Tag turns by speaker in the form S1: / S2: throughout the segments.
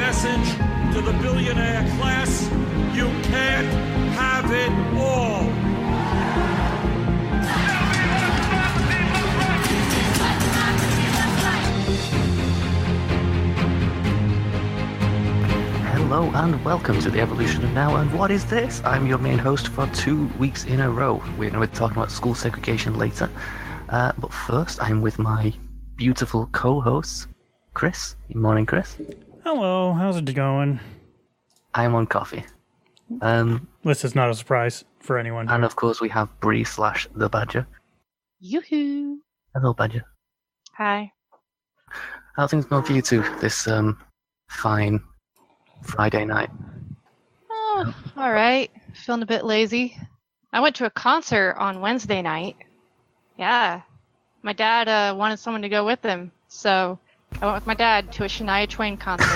S1: message to the billionaire class: you can't have it all.
S2: Hello and welcome to the Evolution of Now, and what is this? I'm your main host for 2 weeks in a row. We're going to be talking about school segregation later, but first I'm with my beautiful co-hosts, Chris. Good morning, Chris.
S3: Hello, how's it going?
S2: I'm on coffee.
S3: This is not a surprise for anyone.
S2: And of course we have Bree / the Badger.
S4: Yoo-hoo.
S2: Hello, Badger.
S4: Hi.
S2: How are things going for you two this fine Friday night?
S4: Oh, all right. Feeling a bit lazy. I went to a concert on Wednesday night. Yeah. My dad wanted someone to go with him, so I went with my dad to a Shania Twain concert.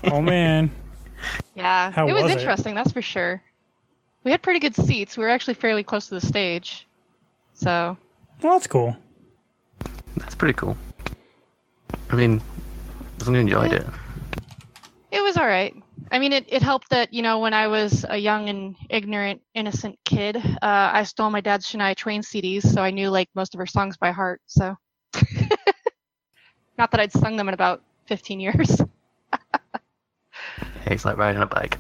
S3: Oh, man.
S4: Yeah.
S3: How
S4: it was
S3: was it?
S4: interesting, that's for sure. We had pretty good seats. We were actually fairly close to the stage. So.
S3: Well, that's cool.
S2: That's pretty cool. I mean, I enjoyed it.
S4: It was all right. I mean, it helped that, you know, when I was a young and ignorant, innocent kid, I stole my dad's Shania Twain CDs, so I knew, like, most of her songs by heart, so. Not that I'd sung them in about 15 years.
S2: Hey, it's like riding a bike.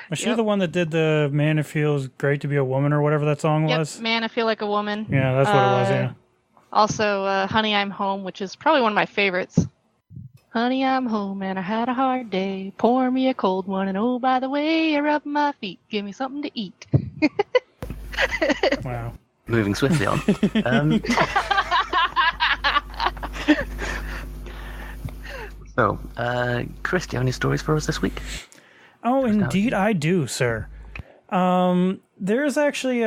S3: Was she the one that did the Man It Feels Great to Be a Woman or whatever that song was?
S4: Yep, Man, I Feel Like a Woman.
S3: Yeah, that's what it was, yeah.
S4: Also, Honey, I'm Home, which is probably one of my favorites. Honey, I'm home and I had a hard day. Pour me a cold one, and oh, by the way, I rub my feet. Give me something to eat.
S3: Wow.
S2: Moving swiftly on. So, Chris, do you have any stories for us this week?
S3: Oh, indeed I do, sir. There's actually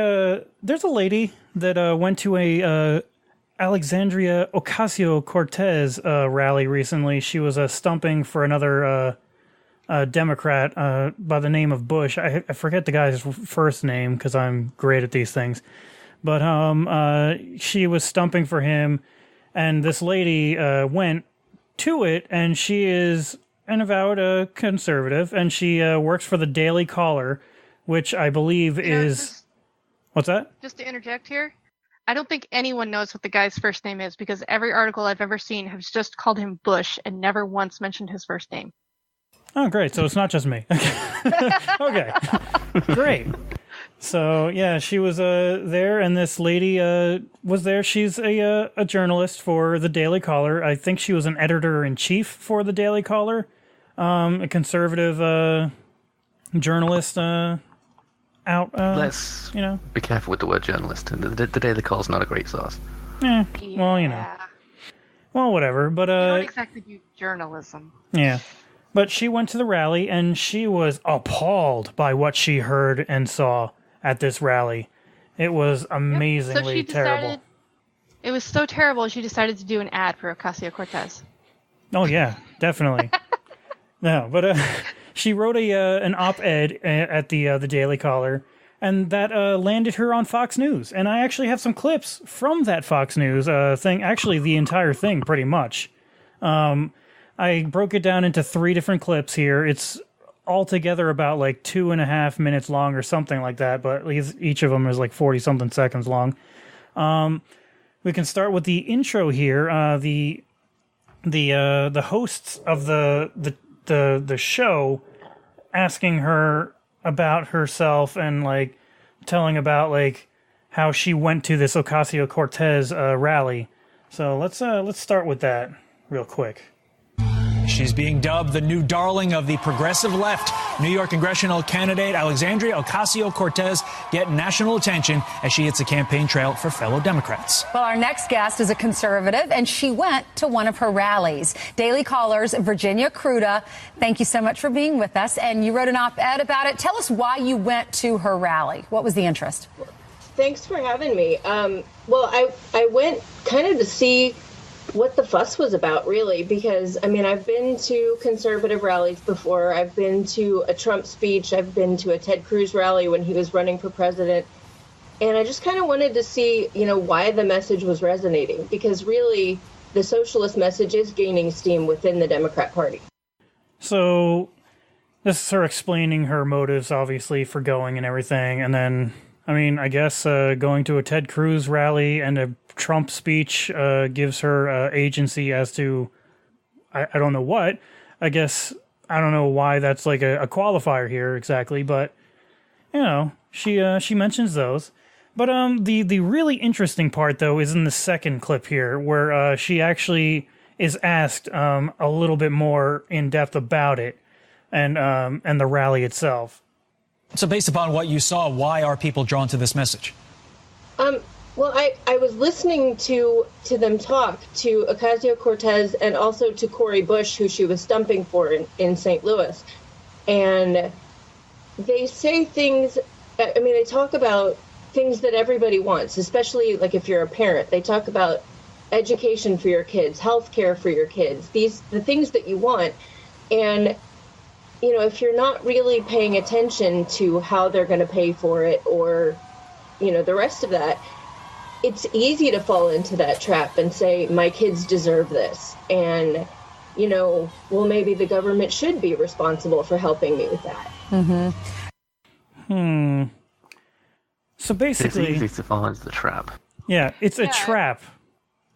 S3: there's a lady that went to a Alexandria Ocasio-Cortez rally recently. She was stumping for another Democrat by the name of Bush. I forget the guy's first name because I'm great at these things. But she was stumping for him, and this lady went to it, and she is an avowed conservative, and she works for the Daily Caller, which I believe is... What's that?
S4: Just to interject here, I don't think anyone knows what the guy's first name is, because every article I've ever seen has just called him Bush and never once mentioned his first name.
S3: Oh, great. So it's not just me. Okay. Great. So, yeah, she was there, and this lady was there. She's a journalist for the Daily Caller. I think she was an editor-in-chief for the Daily Caller, a conservative journalist
S2: Let's be careful with the word journalist. The Daily Caller's not a great source.
S3: Yeah. Well, you know. Well, whatever. But
S4: you don't exactly do journalism.
S3: Yeah. But she went to the rally, and she was appalled by what she heard and saw at this rally. It was amazingly terrible.
S4: It was so terrible, she decided to do an ad for Ocasio-Cortez.
S3: Oh, yeah, definitely. No, but she wrote an op-ed at the Daily Caller, and that landed her on Fox News. And I actually have some clips from that Fox News thing, actually the entire thing, pretty much. I broke it down into 3 different clips here. It's altogether about like 2.5 minutes long or something like that, but each of them is like 40-something seconds long. We can start with the intro here. The hosts of the show asking her about herself and like telling about like how she went to this Ocasio-Cortez rally. So let's start with that real quick.
S5: She's being dubbed the new darling of the progressive left. New York congressional candidate Alexandria Ocasio-Cortez getting national attention as she hits the campaign trail for fellow Democrats.
S6: Well, our next guest is a conservative, and she went to one of her rallies. Daily Caller's Virginia Kruta, thank you so much for being with us. And you wrote an op-ed about it. Tell us why you went to her rally. What was the interest?
S7: Thanks for having me. Well, I went kind of to see what the fuss was about, really, because, I mean, I've been to conservative rallies before. I've been to a Trump speech. I've been to a Ted Cruz rally when he was running for president. And I just kind of wanted to see, why the message was resonating, because really the socialist message is gaining steam within the Democrat Party.
S3: So this is her explaining her motives, obviously, for going and everything. And then, I mean, I guess going to a Ted Cruz rally and a Trump speech gives her agency as to, I don't know what. I guess, I don't know why that's like a qualifier here exactly, but, you know, she mentions those. But the really interesting part, though, is in the second clip here, where she actually is asked a little bit more in depth about it and the rally itself.
S5: So based upon what you saw, why are people drawn to this message?
S7: Well, I was listening to them talk to Ocasio-Cortez and also to Cori Bush, who she was stumping for in St. Louis. And they say things, I mean, they talk about things that everybody wants, especially like if you're a parent. They talk about education for your kids, health care for your kids, the things that you want. And, you know, if you're not really paying attention to how they're going to pay for it or, you know, the rest of that, it's easy to fall into that trap and say, my kids deserve this. And, you know, well, maybe the government should be responsible for helping me with that.
S3: So basically,
S2: it's easy to fall into the trap.
S3: Yeah, it's a trap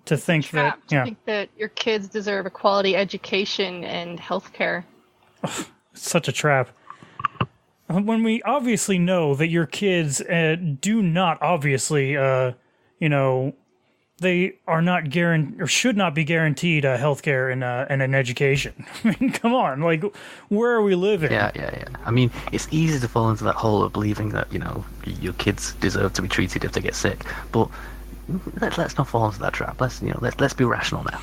S3: to think that
S4: think that your kids deserve a quality education and health care.
S3: It's such a trap. When we obviously know that your kids do not obviously, you know, they are not guaranteed or should not be guaranteed health care and an education. I mean, come on, like, where are we living?
S2: Yeah. I mean, it's easy to fall into that hole of believing that, you know, your kids deserve to be treated if they get sick. But let's not fall into that trap. Let's be rational now.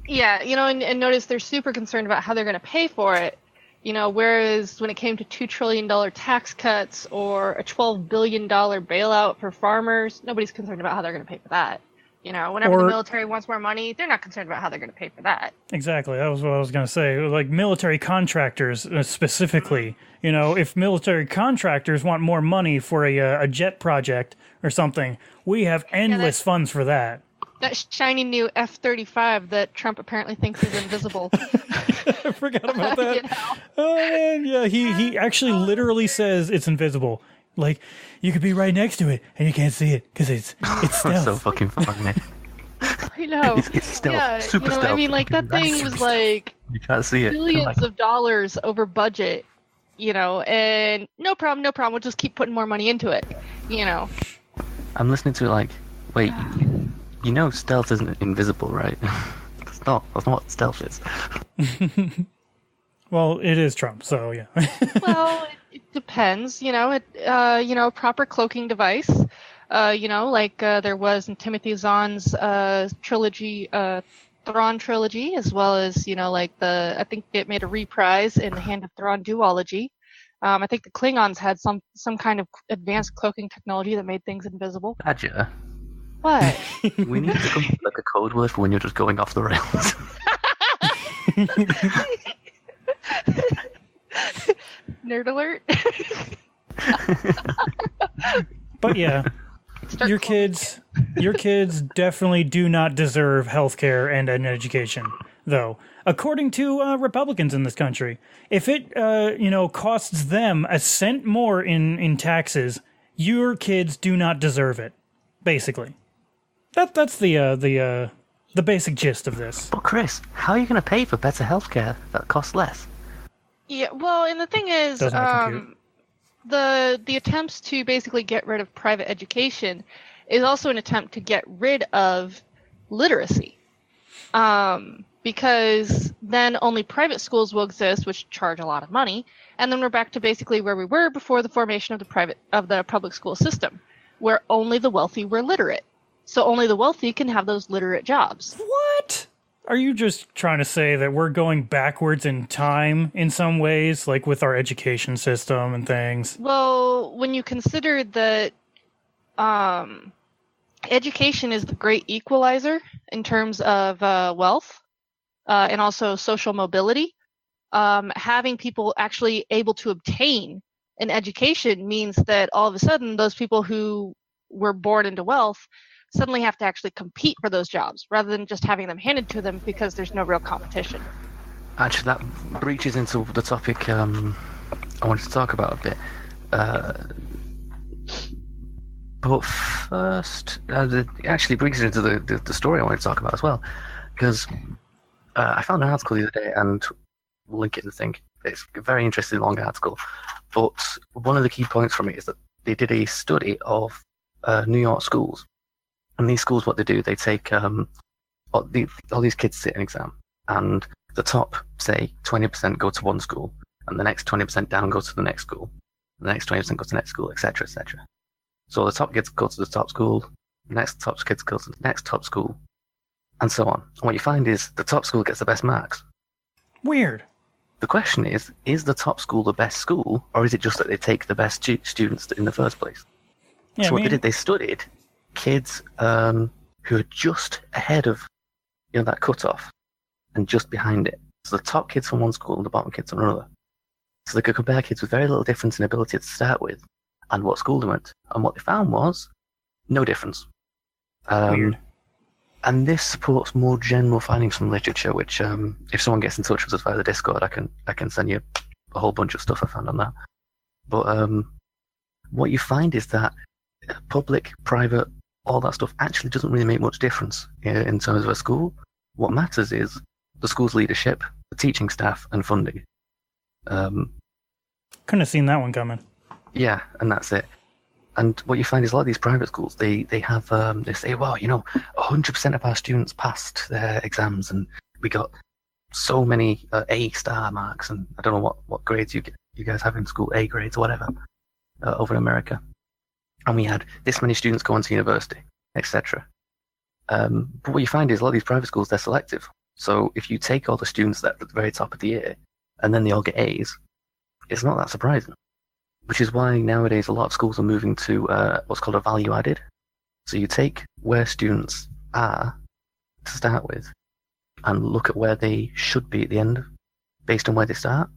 S4: Yeah, you know, and notice they're super concerned about how they're going to pay for it. You know, whereas when it came to $2 trillion tax cuts or a $12 billion bailout for farmers, nobody's concerned about how they're going to pay for that. You know, whenever the military wants more money, they're not concerned about how they're going to pay for that.
S3: Exactly. That was what I was going to say. Like military contractors specifically, you know, if military contractors want more money for a jet project or something, we have endless funds for that.
S4: That shiny new F-35 that Trump apparently thinks is invisible.
S3: I forgot about that.
S4: You know?
S3: Oh, man. Yeah, he actually literally says it's invisible. Like, you could be right next to it and you can't see it because it's stealth.
S2: So fucking funny.
S4: I know.
S2: It's stealth.
S4: Yeah,
S2: Super
S4: you know,
S2: stealth.
S4: I mean, like, that thing was like
S2: you can't see it.
S4: billions of dollars over budget, you know, and no problem. We'll just keep putting more money into it, you know.
S2: I'm listening to it like, wait, you know stealth isn't invisible, right? That's not what stealth is.
S3: Well, it is Trump, so yeah.
S4: Well, it depends, you know. Proper cloaking device. You know, like there was in Timothy Zahn's trilogy, Thrawn trilogy, as well as, you know, like I think it made a reprise in the Hand of Thrawn duology. I think the Klingons had some kind of advanced cloaking technology that made things invisible.
S2: Badger.
S4: What?
S2: We need to come up with like a code word for when you're just going off the rails.
S4: Nerd alert.
S3: But yeah, your kids definitely do not deserve health care and an education, though. According to Republicans in this country, if it costs them a cent more in taxes, your kids do not deserve it. Basically, that's the basic gist of this.
S2: But Chris, how are you going to pay for better health care that costs less?
S4: Yeah, well, and the thing is, the attempts to basically get rid of private education is also an attempt to get rid of literacy. Because then only private schools will exist, which charge a lot of money, and then we're back to basically where we were before the formation of the public school system, where only the wealthy were literate. So only the wealthy can have those literate jobs.
S3: What? Are you just trying to say that we're going backwards in time in some ways, like with our education system and things?
S4: Well, when you consider that education is the great equalizer in terms of wealth and also social mobility, having people actually able to obtain an education means that all of a sudden those people who were born into wealth suddenly have to actually compete for those jobs rather than just having them handed to them because there's no real competition.
S2: Actually, that breaches into the topic I wanted to talk about a bit. But first, it actually brings it into the story I want to talk about as well, because I found an article the other day, and we'll link it in the thing. It's a very interesting long article, but one of the key points from it is that they did a study of New York schools, and these schools, what they do, they take all these kids sit an exam, and the top, say, 20% go to one school, and the next 20% down go to the next school, the next 20% go to the next school, etc., etc. So the top kids go to the top school, the next top kids go to the next top school, and so on. And what you find is the top school gets the best marks.
S3: Weird.
S2: The question is the top school the best school, or is it just that they take the best students in the first place?
S3: Yeah,
S2: so what they did, they studied kids who are just ahead of that cutoff and just behind it. So the top kids from one school and the bottom kids from another. So they could compare kids with very little difference in ability to start with and what school they went to. And what they found was no difference.
S3: Weird.
S2: And this supports more general findings from literature, which if someone gets in touch with us via the Discord, I can send you a whole bunch of stuff I found on that. But what you find is that public, private, all that stuff actually doesn't really make much difference in terms of a school. What matters is the school's leadership, the teaching staff, and funding.
S3: Couldn't have seen that one coming.
S2: Yeah, and that's it. And what you find is a lot of these private schools, they have they say, well, 100% of our students passed their exams, and we got so many A star marks, and I don't know what grades you guys have in school, A grades or whatever, over in America. And we had this many students going to university, etc. But what you find is a lot of these private schools, they're selective. So if you take all the students that are at the very top of the year, and then they all get A's, it's not that surprising. Which is why nowadays a lot of schools are moving to what's called a value added. So you take where students are to start with and look at where they should be at the end based on where they start.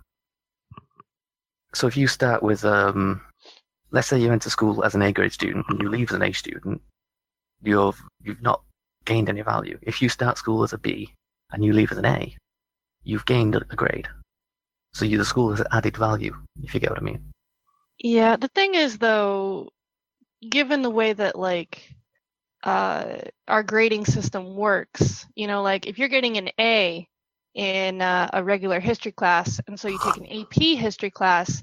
S2: So if you start with, let's say you enter school as an A grade student and you leave as an A student, you've not gained any value. If you start school as a B and you leave as an A, you've gained a grade. So the school has added value, if you get what I mean.
S4: Yeah, the thing is, though, given the way that, our grading system works, if you're getting an A in a regular history class, and so you take an AP history class,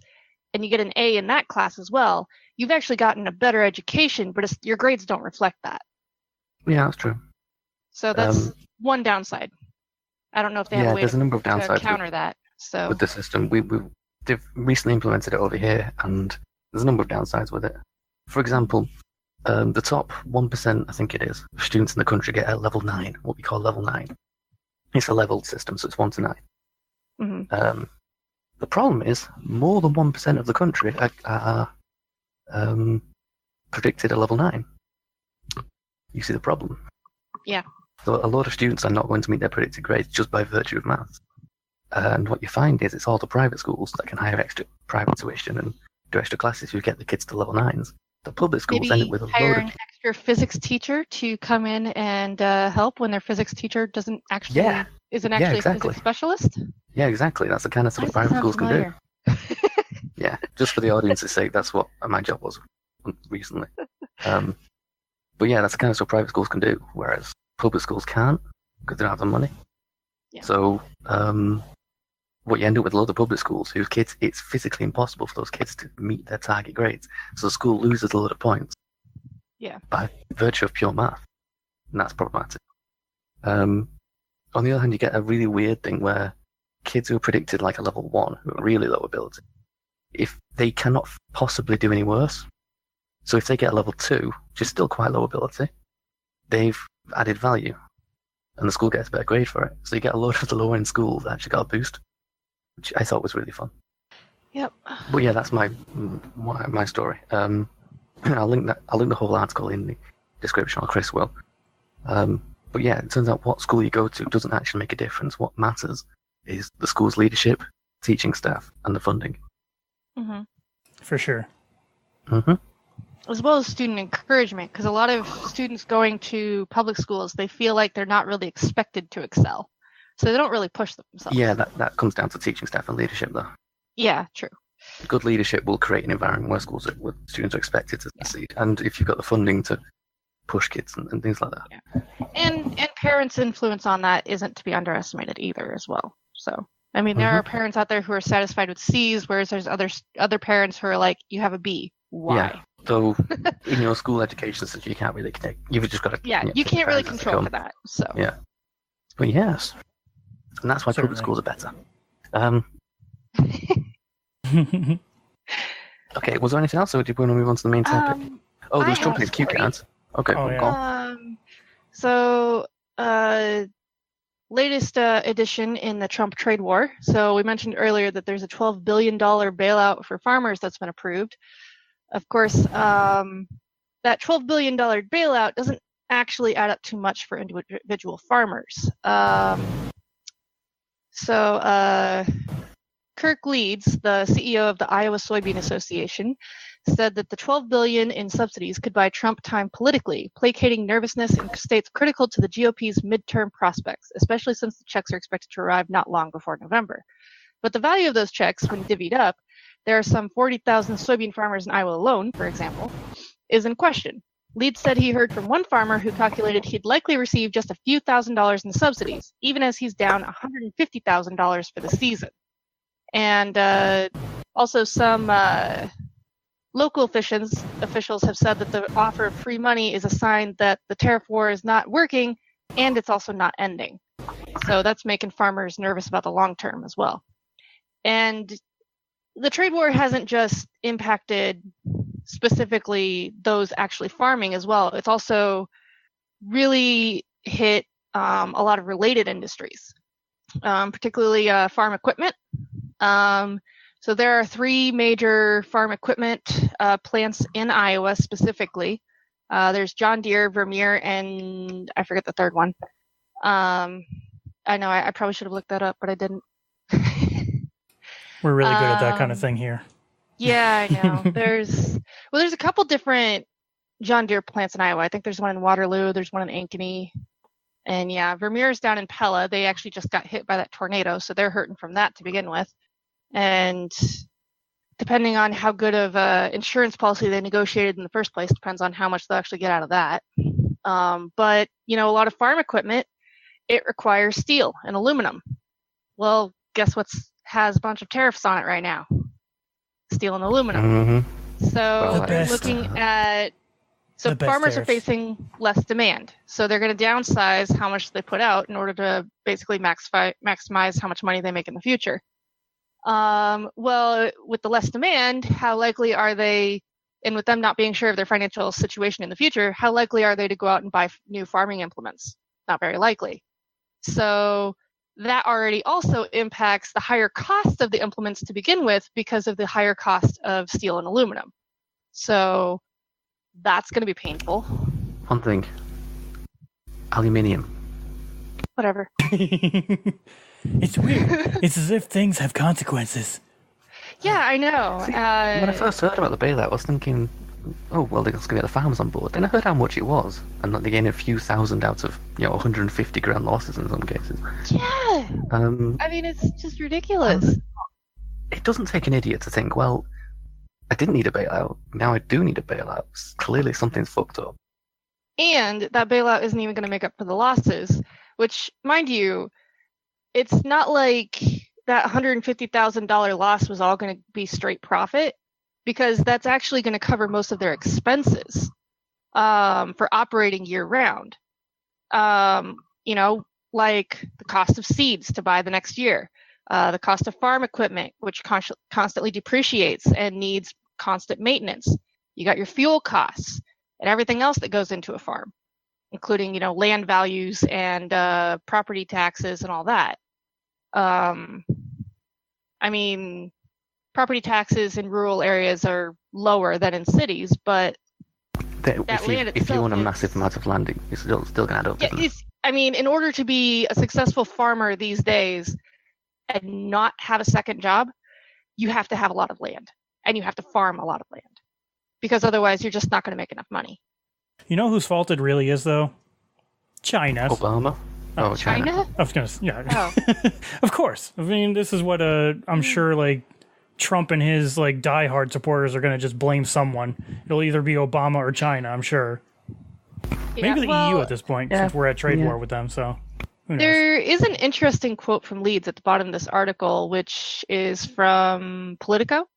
S4: and you get an A in that class as well, you've actually gotten a better education, but your grades don't reflect that.
S2: Yeah, that's true.
S4: So that's one downside. I don't know if they have a way
S2: there's a number of
S4: to
S2: downsides
S4: counter that. So
S2: with the system, they've recently implemented it over here, and there's a number of downsides with it. For example, the top 1%, I think it is, of students in the country get a level 9, what we call level 9. It's a leveled system, so it's 1 to 9.
S4: Mm-hmm.
S2: The problem is, more than 1% of the country are predicted a level 9. You see the problem?
S4: Yeah.
S2: So a lot of students are not going to meet their predicted grades just by virtue of maths. And what you find is it's all the private schools that can hire extra private tuition and do extra classes who get the kids to level 9s. The public schools end up with a
S4: hire
S2: load
S4: an
S2: of...
S4: extra physics teacher to come in and help when their physics teacher isn't actually a physics specialist.
S2: Yeah, exactly. That's the kind of stuff private schools can do. Yeah, just for the audience's sake, that's what my job was recently. But yeah, that's the kind of stuff private schools can do, whereas public schools can't because they don't have the money.
S4: Yeah.
S2: So what you end up with a lot of public schools whose kids, it's physically impossible for those kids to meet their target grades. So the school loses a lot of points.
S4: Yeah.
S2: By virtue of pure math. And that's problematic. On the other hand, you get a really weird thing where kids who are predicted like a level 1, who are really low ability, if they cannot possibly do any worse. So if they get a level 2, which is still quite low ability, they've added value. And the school gets a better grade for it. So you get a lot of the lower end schools that actually got a boost, which I thought was really fun.
S4: Yep.
S2: But yeah, that's my story. I'll link the whole article in the description, or Chris will. But yeah, it turns out what school you go to doesn't actually make a difference. What matters is the school's leadership, teaching staff, and the funding.
S4: Mm-hmm.
S3: For sure.
S2: Mm-hmm.
S4: As well as student encouragement, because a lot of students going to public schools, they feel like they're not really expected to excel. So they don't really push themselves.
S2: Yeah, that comes down to teaching staff and leadership, though.
S4: Yeah, true.
S2: Good leadership will create an environment where where students are expected to succeed. And if you've got the funding to push kids and things like that.
S4: Yeah. And parents' influence on that isn't to be underestimated either as well. So, I mean, there are parents out there who are satisfied with C's, whereas there's other parents who are like, you have a B. Why?
S2: Yeah. So in your school education system, you can't really connect. You've just got to...
S4: Yeah, you can't really control for that. So.
S2: Yeah. But yes. And that's why public schools are better. Okay, was there anything else, or do you want to move on to the main topic? There's Trump's cue cards. Okay, go on.
S4: So, latest edition in the Trump trade war. So we mentioned earlier that there's a $12 billion bailout for farmers that's been approved. Of course, that $12 billion bailout doesn't actually add up too much for individual farmers. Kirk Leeds, the CEO of the Iowa Soybean Association, said that the $12 billion in subsidies could buy Trump time politically, placating nervousness in states critical to the GOP's midterm prospects, especially since the checks are expected to arrive not long before November. But the value of those checks, when divvied up, there are some 40,000 soybean farmers in Iowa alone, for example, is in question. Leeds said he heard from one farmer who calculated he'd likely receive just a few $1,000s in subsidies, even as he's down $150,000 for the season. And also some local officials have said that the offer of free money is a sign that the tariff war is not working and it's also not ending. So that's making farmers nervous about the long term as well. And the trade war hasn't just impacted specifically those actually farming as well. It's also really hit a lot of related industries, particularly farm equipment. So there are 3 major farm equipment plants in Iowa specifically. There's John Deere, Vermeer, and I forget the third one. I know I probably should have looked that up, but I didn't.
S3: We're really good at that kind of thing here.
S4: Yeah, I know. There's a couple different John Deere plants in Iowa. I think there's one in Waterloo, there's one in Ankeny. And yeah, Vermeer's down in Pella. They actually just got hit by that tornado, so they're hurting from that to begin with. And depending on how good of insurance policy they negotiated in the first place, depends on how much they'll actually get out of that. But, a lot of farm equipment, it requires steel and aluminum. Well, guess what has a bunch of tariffs on it right now? Steel and aluminum. So they're looking at... So farmers are facing less demand. So they're going to downsize how much they put out in order to basically maximize how much money they make in the future. Well, with the less demand, how likely are they, and with them not being sure of their financial situation in the future, how likely are they to go out and buy new farming implements? Not very likely. So that already also impacts the higher cost of the implements to begin with because of the higher cost of steel and aluminum. So that's going to be painful.
S2: One thing. Aluminium.
S4: Whatever.
S3: It's weird. It's as if things have consequences.
S4: Yeah, I know.
S2: See, when I first heard about the bailout, I was thinking, oh, well, they're going to get the farmers on board. Then I heard how much it was, and that they gained a few thousand out of, 150 grand losses in some cases.
S4: Yeah. I mean, it's just ridiculous.
S2: It doesn't take an idiot to think, well, I didn't need a bailout. Now I do need a bailout. Clearly something's fucked up.
S4: And that bailout isn't even going to make up for the losses, which, mind you, it's not like that $150,000 loss was all going to be straight profit, because that's actually going to cover most of their expenses for operating year round. Like the cost of seeds to buy the next year. The cost of farm equipment, which constantly depreciates and needs constant maintenance. You got your fuel costs and everything else that goes into a farm, including, land values and property taxes and all that. Property taxes in rural areas are lower than in cities, but
S2: if you own a massive amount of land, it's still going to add up.
S4: Yeah, in order to be a successful farmer these days, and not have a second job, you have to have a lot of land, and you have to farm a lot of land, because otherwise you're just not going to make enough money.
S3: You know whose fault it really is, though? China.
S2: Obama. Oh, China.
S3: I was gonna, yeah.
S4: Oh.
S3: Of course. I mean, this is what I'm sure like Trump and his like diehard supporters are gonna just blame someone. It'll either be Obama or China. I'm sure. Maybe the EU at this point, since we're at trade war with them. So who knows?
S4: There is an interesting quote from Leeds at the bottom of this article, which is from Politico.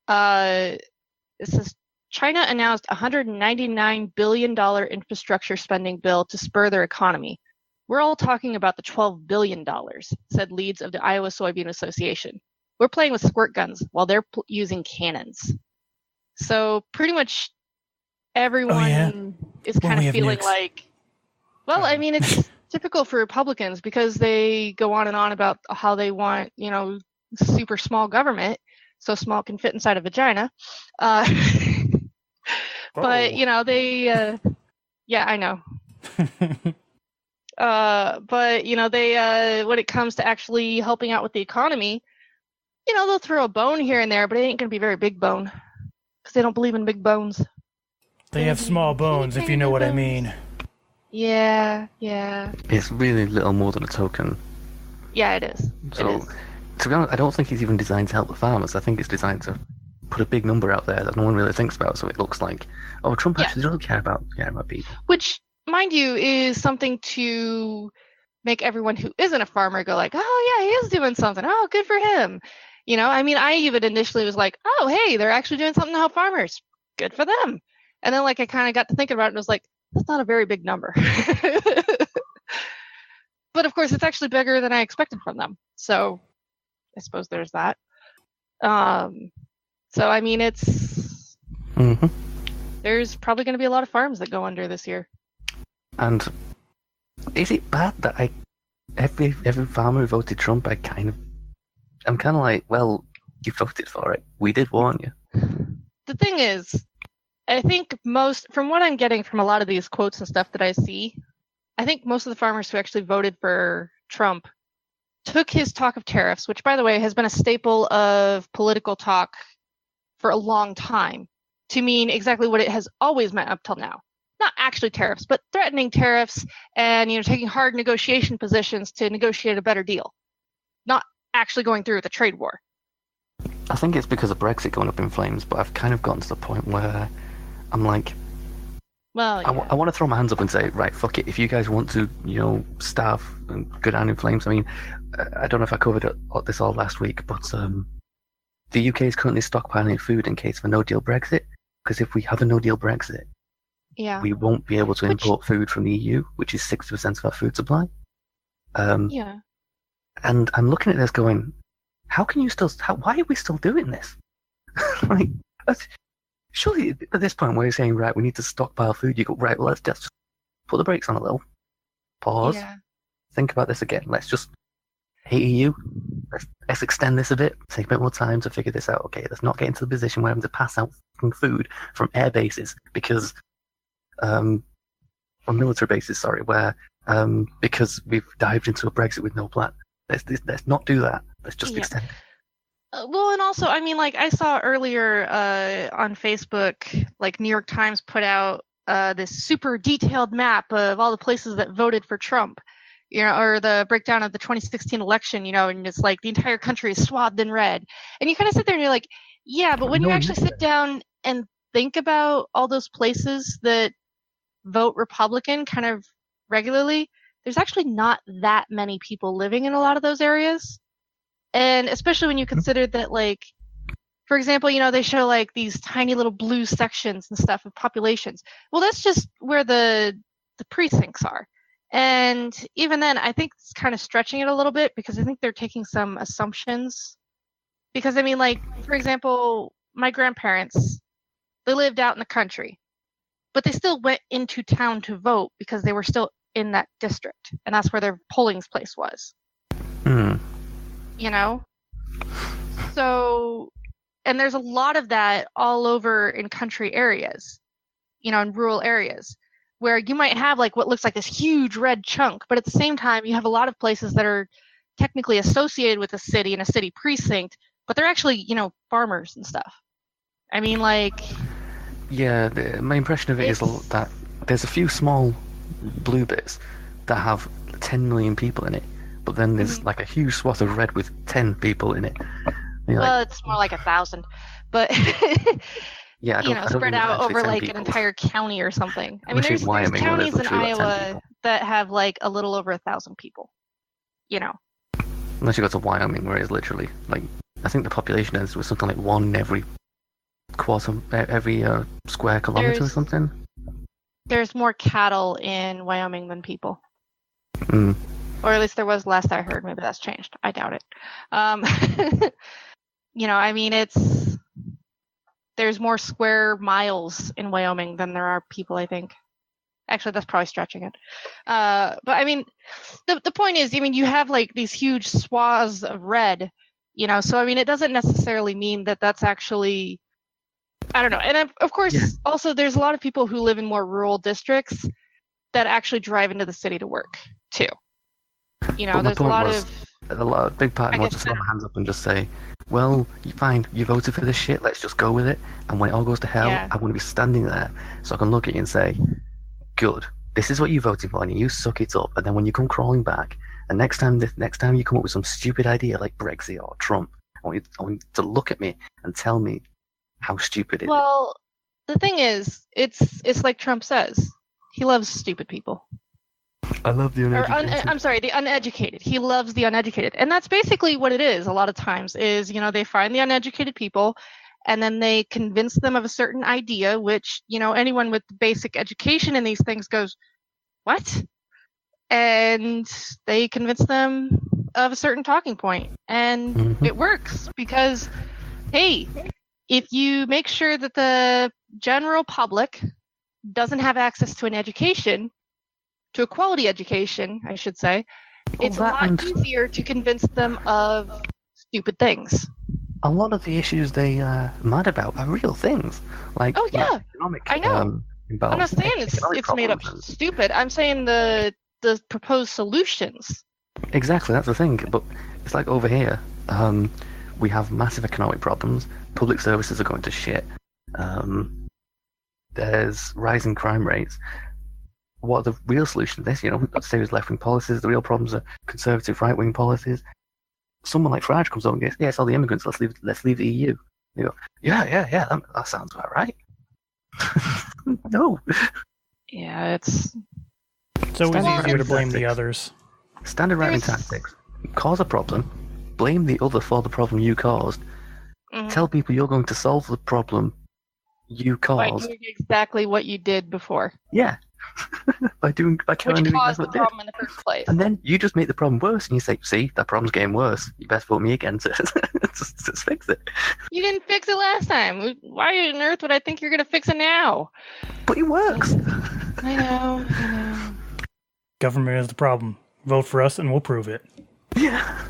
S4: It says China announced $199 billion infrastructure spending bill to spur their economy. We're all talking about the $12 billion, said Leeds of the Iowa Soybean Association. We're playing with squirt guns while they're using cannons. So pretty much everyone is kind of feeling like, well, I mean, it's typical for Republicans because they go on and on about how they want, super small government, so small it can fit inside a vagina. But, they, yeah, I know. But, they, when it comes to actually helping out with the economy, they'll throw a bone here and there, but it ain't going to be a very big bone because they don't believe in big bones.
S3: They have small bones, if you know what I mean.
S4: Yeah.
S2: It's really little more than a token.
S4: Yeah, it is.
S2: So, to be honest, I don't think it's even designed to help the farmers. I think it's designed to put a big number out there that no one really thinks about, so it looks like, oh, Trump actually doesn't care about people.
S4: Which, mind you, is something to make everyone who isn't a farmer go like, oh, yeah, he is doing something. Oh, good for him. I even initially was like, oh, hey, they're actually doing something to help farmers. Good for them. And then, I kind of got to thinking about it and was like, that's not a very big number. But, of course, it's actually bigger than I expected from them. So I suppose there's that. So, I mean, it's...
S2: Mm-hmm.
S4: There's probably going to be a lot of farms that go under this year.
S2: And is it bad that every farmer who voted Trump, I'm kind of like, well, you voted for it. We did warn you.
S4: The thing is, I think from what I'm getting from a lot of these quotes and stuff that I see, I think most of the farmers who actually voted for Trump took his talk of tariffs, which, by the way, has been a staple of political talk for a long time, to mean exactly what it has always meant up till now. Not actually tariffs, but threatening tariffs and, taking hard negotiation positions to negotiate a better deal. Not actually going through with a trade war.
S2: I think it's because of Brexit going up in flames, but I've kind of gotten to the point where I'm like,
S4: well, yeah.
S2: I want to throw my hands up and say, right, fuck it. If you guys want to, starve and go down in flames, I mean, I don't know if I covered this all last week, but the UK is currently stockpiling food in case of a no-deal Brexit, because if we have a no-deal Brexit, we won't be able to import food from the EU, which is 60% of our food supply.
S4: Yeah.
S2: And I'm looking at this going, why are we still doing this? Like, surely at this point where you're saying, right, we need to stockpile food, you go, right, well, let's just put the brakes on a little. Pause. Yeah. Think about this again. Let's just, hey, EU, let's extend this a bit, take a bit more time to figure this out. Okay, let's not get into the position where we're having to pass out food from air bases because, from military bases, sorry, where, because we've dived into a Brexit with no plan. Let's not do that. Let's just extend it.
S4: Well, and also, I mean, I saw earlier on Facebook, New York Times put out this super detailed map of all the places that voted for Trump, or the breakdown of the 2016 election, and it's like the entire country is swathed in red. And you kind of sit there and you're like, yeah, but when you actually sit down and think about all those places that vote Republican kind of regularly, there's actually not that many people living in a lot of those areas. And especially when you consider that, for example, they show these tiny little blue sections and stuff of populations. Well, that's just where the precincts are. And even then, I think it's kind of stretching it a little bit because I think they're taking some assumptions. Because, I mean, for example, my grandparents, they lived out in the country, but they still went into town to vote because they were still in that district. And that's where their polling place was.
S2: Hmm.
S4: So, and there's a lot of that all over in country areas, in rural areas, where you might have what looks like this huge red chunk, but at the same time, you have a lot of places that are technically associated with a city and a city precinct, but they're actually, farmers and stuff. I mean,
S2: Yeah, my impression of it is that there's a few small blue bits that have 10 million people in it, but then there's like a huge swath of red with 10 people in it.
S4: Well, it's more like 1,000, but
S2: yeah, I don't
S4: spread
S2: think
S4: out
S2: it's actually
S4: over
S2: 10
S4: like
S2: people.
S4: an entire county or something. I mean,
S2: Unless
S4: there's
S2: in Wyoming, where there's
S4: counties in
S2: literally like 10
S4: Iowa
S2: people.
S4: that have like a little over 1,000 people.
S2: Unless you go to Wyoming, where it's literally like, I think the population density was something like 1 every square kilometer or something.
S4: There's more cattle in Wyoming than people.
S2: Mm.
S4: Or at least there was last I heard. Maybe that's changed. I doubt it. I mean, there's more square miles in Wyoming than there are people, I think. Actually, that's probably stretching it. But I mean, the point is, you have like these huge swaths of red, so I mean, it doesn't necessarily mean that that's actually, I don't know. And of course, also there's a lot of people who live in more rural districts that actually drive into the city to work too. There's a lot of
S2: big part wants to throw my hands up and just say, well, fine, you voted for this shit, let's just go with it. And when it all goes to hell, I want to be standing there so I can look at you and say, good, this is what you voted for, and you suck it up. And then when you come crawling back, and next time you come up with some stupid idea like Brexit or Trump, I want you to look at me and tell me how stupid it is.
S4: Well, the thing is, it's like Trump says, he loves stupid people.
S2: I love the uneducated.
S4: I'm sorry, the uneducated. He loves the uneducated. And that's basically what it is a lot of times is, they find the uneducated people and then they convince them of a certain idea, which, anyone with basic education in these things goes, what? And they convince them of a certain talking point. And it works because, hey, if you make sure that the general public doesn't have access to an education, to a quality education, I should say, it's a lot easier to convince them of stupid things.
S2: A lot of the issues they mad about are real things. Like, economic,
S4: I know. I'm not saying it's made up stupid. I'm saying the proposed solutions.
S2: Exactly, that's the thing. But it's like over here, we have massive economic problems. Public services are going to shit. There's rising crime rates. What are the real solutions to this? We've got serious left-wing policies. The real problems are conservative right-wing policies. Someone like Farage comes up and goes, yes, all the immigrants, let's leave the EU. You go, yeah, that sounds about right. No.
S3: Yeah, it's always easier to blame the others.
S2: Standard right-wing tactics. Cause a problem, blame the other for the problem you caused, tell people you're going to solve the problem you caused.
S4: By doing exactly what you did before.
S2: Yeah. By carrying
S4: which caused the problem in the first place.
S2: And then you just make the problem worse, and you say, see, that problem's getting worse. You best vote me again to just fix it.
S4: You didn't fix it last time. Why on earth would I think you're going to fix it now?
S2: But it works.
S4: I know.
S3: Government is the problem. Vote for us and we'll prove it.
S2: Yeah.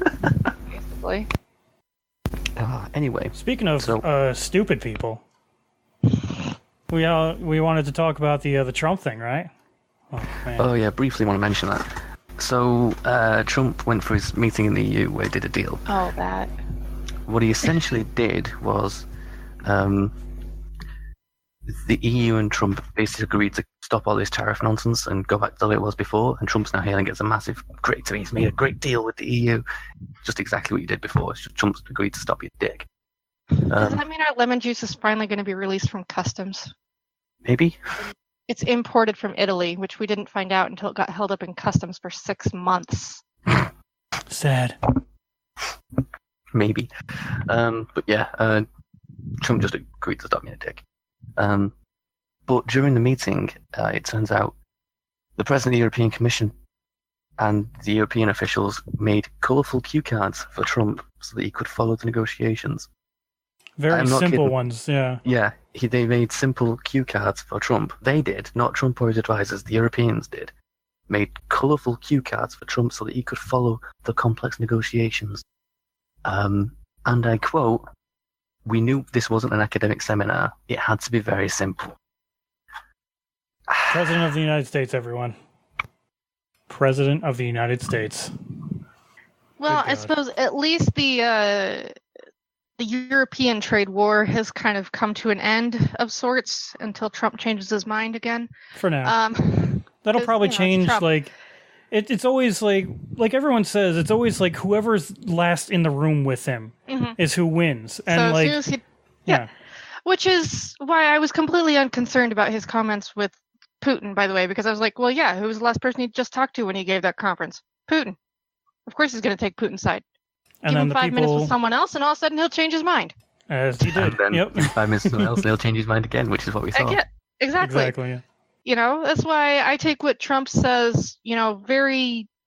S4: Basically.
S2: Anyway.
S3: Speaking of stupid people, we wanted to talk about the Trump thing, right? Oh, man.
S2: Oh yeah, briefly want to mention that. So Trump went for his meeting in the EU where he did a deal.
S4: Oh, that.
S2: What he essentially did was the EU and Trump basically agreed to stop all this tariff nonsense and go back to the way it was before, and Trump's now here and gets a massive he's made a great deal with the EU. Just exactly what you did before. Trump's agreed to stop your dick.
S4: Does that mean our lemon juice is finally going to be released from customs?
S2: Maybe.
S4: It's imported from Italy, which we didn't find out until it got held up in customs for 6 months.
S3: Sad.
S2: Maybe. But yeah, Trump just agreed to stop being a dick. But during the meeting, it turns out the President of the European Commission and the European officials made colourful cue cards for Trump so that he could follow the negotiations.
S3: Very simple ones, yeah.
S2: Yeah, they made simple cue cards for Trump. They did, not Trump or his advisors, the Europeans did. Made colourful cue cards for Trump so that he could follow the complex negotiations. And I quote, "We knew this wasn't an academic seminar. It had to be very simple."
S3: President of the United States, everyone. President of the United States.
S4: Well, I suppose at least the European trade war has kind of come to an end of sorts until Trump changes his mind again.
S3: For now. That'll probably change, it's always like everyone says, it's always like whoever's last in the room with him is who wins. And
S4: so
S3: like,
S4: as soon as yeah. Which is why I was completely unconcerned about his comments with Putin, by the way, because I was like, well, yeah, who was the last person he just talked to when he gave that conference? Putin. Of course he's going to take Putin's side.
S3: And
S4: Give him 5 minutes with someone else, and all of a sudden he'll change his mind.
S3: As he did.
S2: And then 5 minutes with someone else, and he'll change his mind again, which is what we saw.
S4: Yeah, exactly.
S3: Yeah.
S4: You know, that's why I take what Trump says, you know,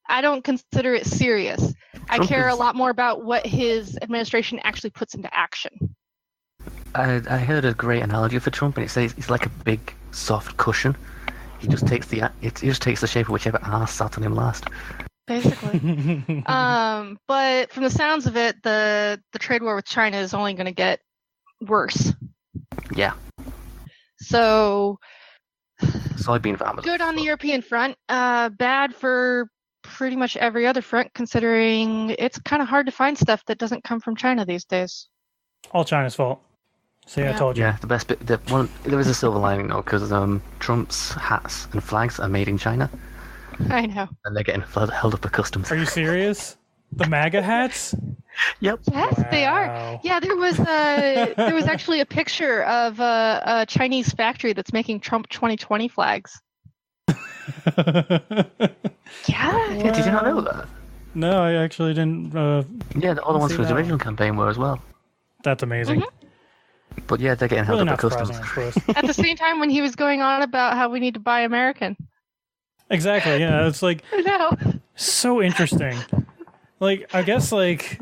S4: I don't consider it serious. I care a lot more about what his administration actually puts into action.
S2: I heard a great analogy for Trump, and it says he's like a big, soft cushion. He just takes the shape of whichever ass sat on him last.
S4: Basically. But from the sounds of it, the trade war with China is only going to get worse.
S2: Yeah.
S4: So
S2: soybean farmers.
S4: Good on the European front, bad for pretty much every other front, considering it's kind of hard to find stuff that doesn't come from China these days.
S3: All China's fault. See, I told you.
S2: Yeah, the best bit. There is a silver lining though, because Trump's hats and flags are made in China.
S4: I know.
S2: And they're getting held up at customs.
S3: Are you serious? The MAGA hats?
S2: Yep.
S4: Yes, they are. Yeah, there was actually a picture of a Chinese factory that's making Trump 2020 flags. Yeah.
S2: Did you not know that?
S3: No, I actually didn't.
S2: Yeah, all the ones for his original campaign were as well.
S3: That's amazing.
S2: But yeah, they're getting held up at customs.
S4: At the same time, when he was going on about how we need to buy American.
S3: Exactly. Yeah, it's like
S4: no.
S3: So interesting. Like, I guess like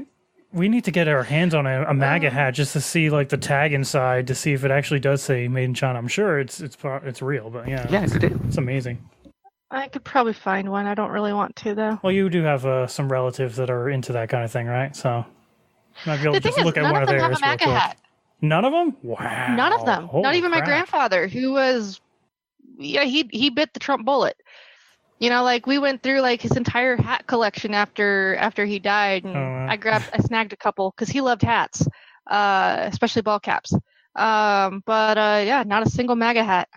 S3: we need to get our hands on a MAGA hat just to see like the tag inside to see if it actually does say "Made in China." I'm sure it's real, but yeah, it's amazing.
S4: I could probably find one. I don't really want to though.
S3: Well, you do have some relatives that are into that kind of thing, right? So might be able to just look at
S4: one
S3: of
S4: them
S3: theirs
S4: have a MAGA
S3: real quick.
S4: hat.
S3: None of them? Wow.
S4: None of them.
S3: Holy
S4: Not even
S3: crap.
S4: my grandfather, who was, he bit the Trump bullet. You know, like we went through like his entire hat collection after he died, and I snagged a couple because he loved hats, especially ball caps. But not a single MAGA hat.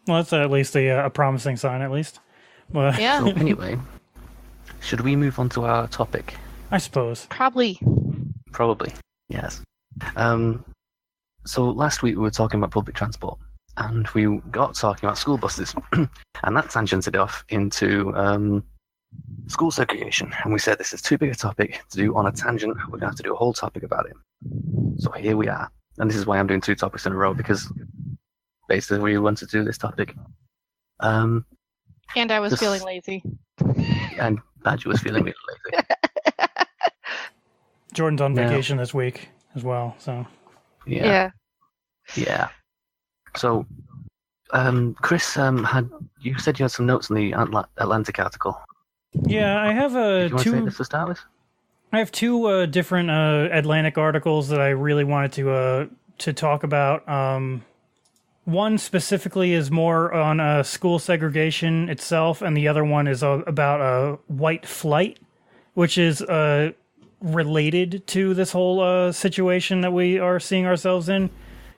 S3: Well, that's at least a promising sign, at least. Well,
S4: yeah.
S2: So anyway, should we move on to our topic?
S3: I suppose.
S4: Probably,
S2: yes. So last week we were talking about public transport, and we got talking about school buses, and that tangented off into school segregation. And we said this is too big a topic to do on a tangent. We're going to have to do a whole topic about it. So here we are. And this is why I'm doing 2 topics in a row, because basically we wanted to do this topic.
S4: And I was feeling lazy.
S2: And Badger was feeling really lazy.
S3: Jordan's on vacation this week as well, so.
S2: Yeah. So, Chris, you said you had some notes on the Atlantic article.
S3: Yeah, I have
S2: Do you want to say this to start with?
S3: I have 2 different Atlantic articles that I really wanted to talk about. One specifically is more on school segregation itself, and the other one is about white flight, which is related to this whole situation that we are seeing ourselves in.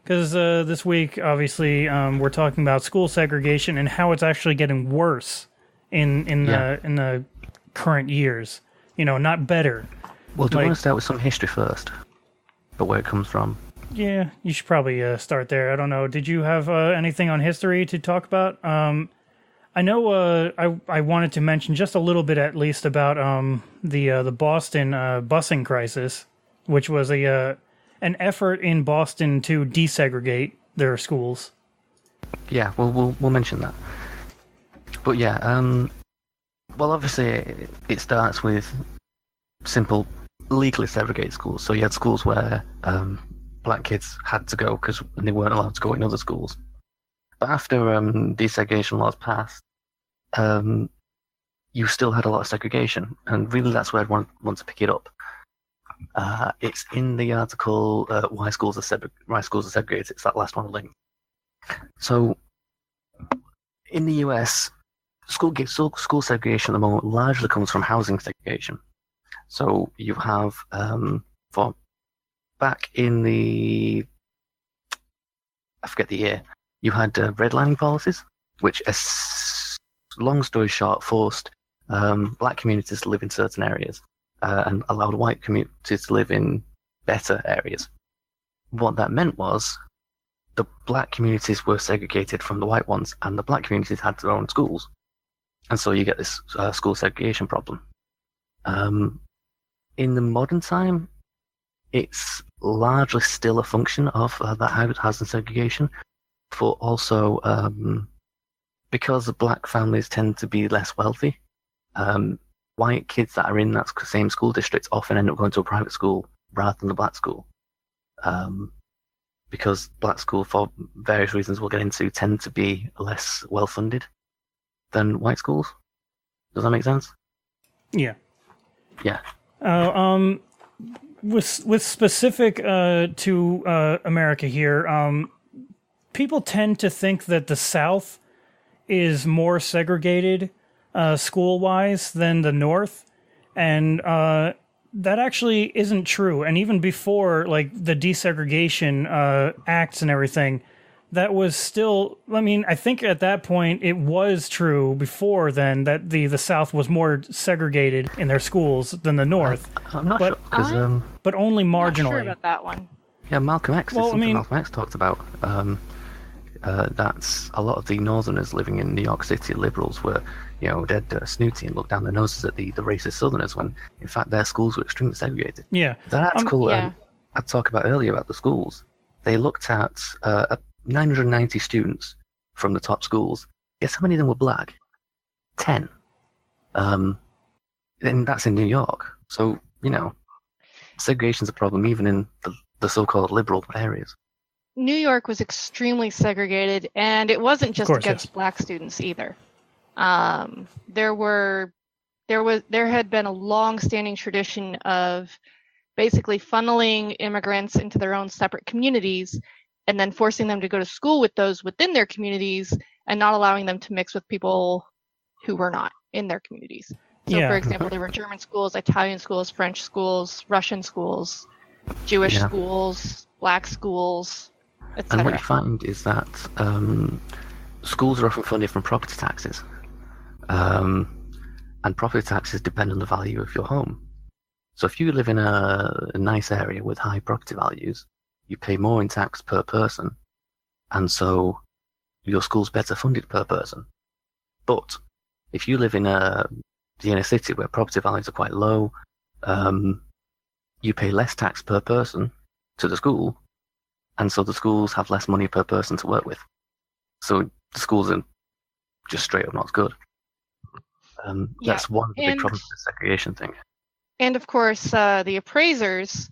S3: Because this week, obviously, we're talking about school segregation and how it's actually getting worse in the current years. You know, not better.
S2: Well, do you want to start with some history first? But where it comes from?
S3: Yeah, you should probably start there. I don't know. Did you have anything on history to talk about? I know I wanted to mention just a little bit at least about the Boston busing crisis, which was an effort in Boston to desegregate their schools.
S2: Yeah, we'll mention that. But yeah, well, obviously it starts with simple legally segregated schools. So you had schools where black kids had to go because they weren't allowed to go in other schools. But after desegregation laws passed, you still had a lot of segregation, and really that's where I'd want to pick it up. It's in the article why schools are segregated. It's that last one linked. So in the US, school segregation at the moment largely comes from housing segregation. So you have back in the, I forget the year, you had redlining policies, which, long story short, forced black communities to live in certain areas and allowed white communities to live in better areas. What that meant was the black communities were segregated from the white ones, and the black communities had their own schools. And so you get this school segregation problem. In the modern time, it's largely still a function of that housing segregation, but also because the black families tend to be less wealthy, white kids that are in that same school district often end up going to a private school rather than the black school. Because black school, for various reasons we'll get into, tend to be less well-funded than white schools. Does that make sense?
S3: Yeah.
S2: Yeah.
S3: With specific to America here, people tend to think that the South is more segregated school-wise than the North, and that actually isn't true. And even before, like, the desegregation acts and everything, that was still, I mean, I think at that point it was true before then that the South was more segregated in their schools than the North.
S2: I'm not sure, because
S3: but only marginally.
S4: Not sure about that one.
S2: Yeah, Malcolm X.
S3: Well, I mean,
S2: Malcolm X talked about that's a lot of the Northerners living in New York City, liberals, were, you know, dead snooty and looked down their noses at the racist Southerners when, in fact, their schools were extremely segregated.
S3: Yeah,
S2: that article
S4: yeah.
S2: I talked about earlier about the schools. They looked at 990 students from the top schools. Guess how many of them were black? 10. And that's in New York. So, you know, segregation's a problem even in the so-called liberal areas.
S4: New York was extremely segregated, and it wasn't just against black students either. There had been a long-standing tradition of basically funneling immigrants into their own separate communities and then forcing them to go to school with those within their communities and not allowing them to mix with people who were not in their communities. So, for example, there were German schools, Italian schools, French schools, Russian schools, Jewish schools, black schools, etc.
S2: And what you find is that schools are often funded from property taxes. And property taxes depend on the value of your home. So if you live in a nice area with high property values, you pay more in tax per person, and so your school's better funded per person. But if you live in the inner city where property values are quite low, you pay less tax per person to the school, and so the schools have less money per person to work with. So the schools are just straight up not good. That's one of the big problems with the segregation thing.
S4: And of course, the appraisers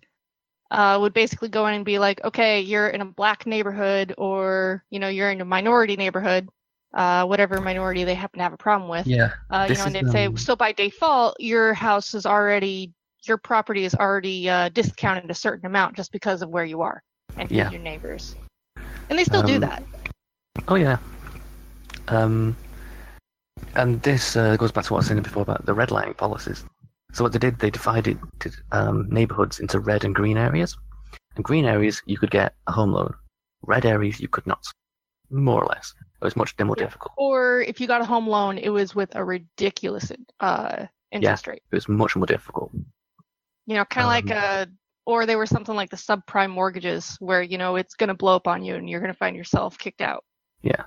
S4: would basically go in and be like, okay, you're in a black neighborhood, or, you know, you're in a minority neighborhood, whatever minority they happen to have a problem with.
S2: Yeah.
S4: You know, and they'd say, so by default, your property is already discounted a certain amount just because of where you are and who your neighbors. And they still do that.
S2: Oh, yeah. And this goes back to what I was saying before about the redlining policies. So what they did, they divided neighborhoods into red and green areas. In green areas, you could get a home loan. Red areas, you could not, more or less. It was much more difficult.
S4: Or if you got a home loan, it was with a ridiculous interest rate.
S2: It was much more difficult.
S4: You know, kind of like or they were something like the subprime mortgages where, you know, it's going to blow up on you and you're going to find yourself kicked out.
S2: Yeah.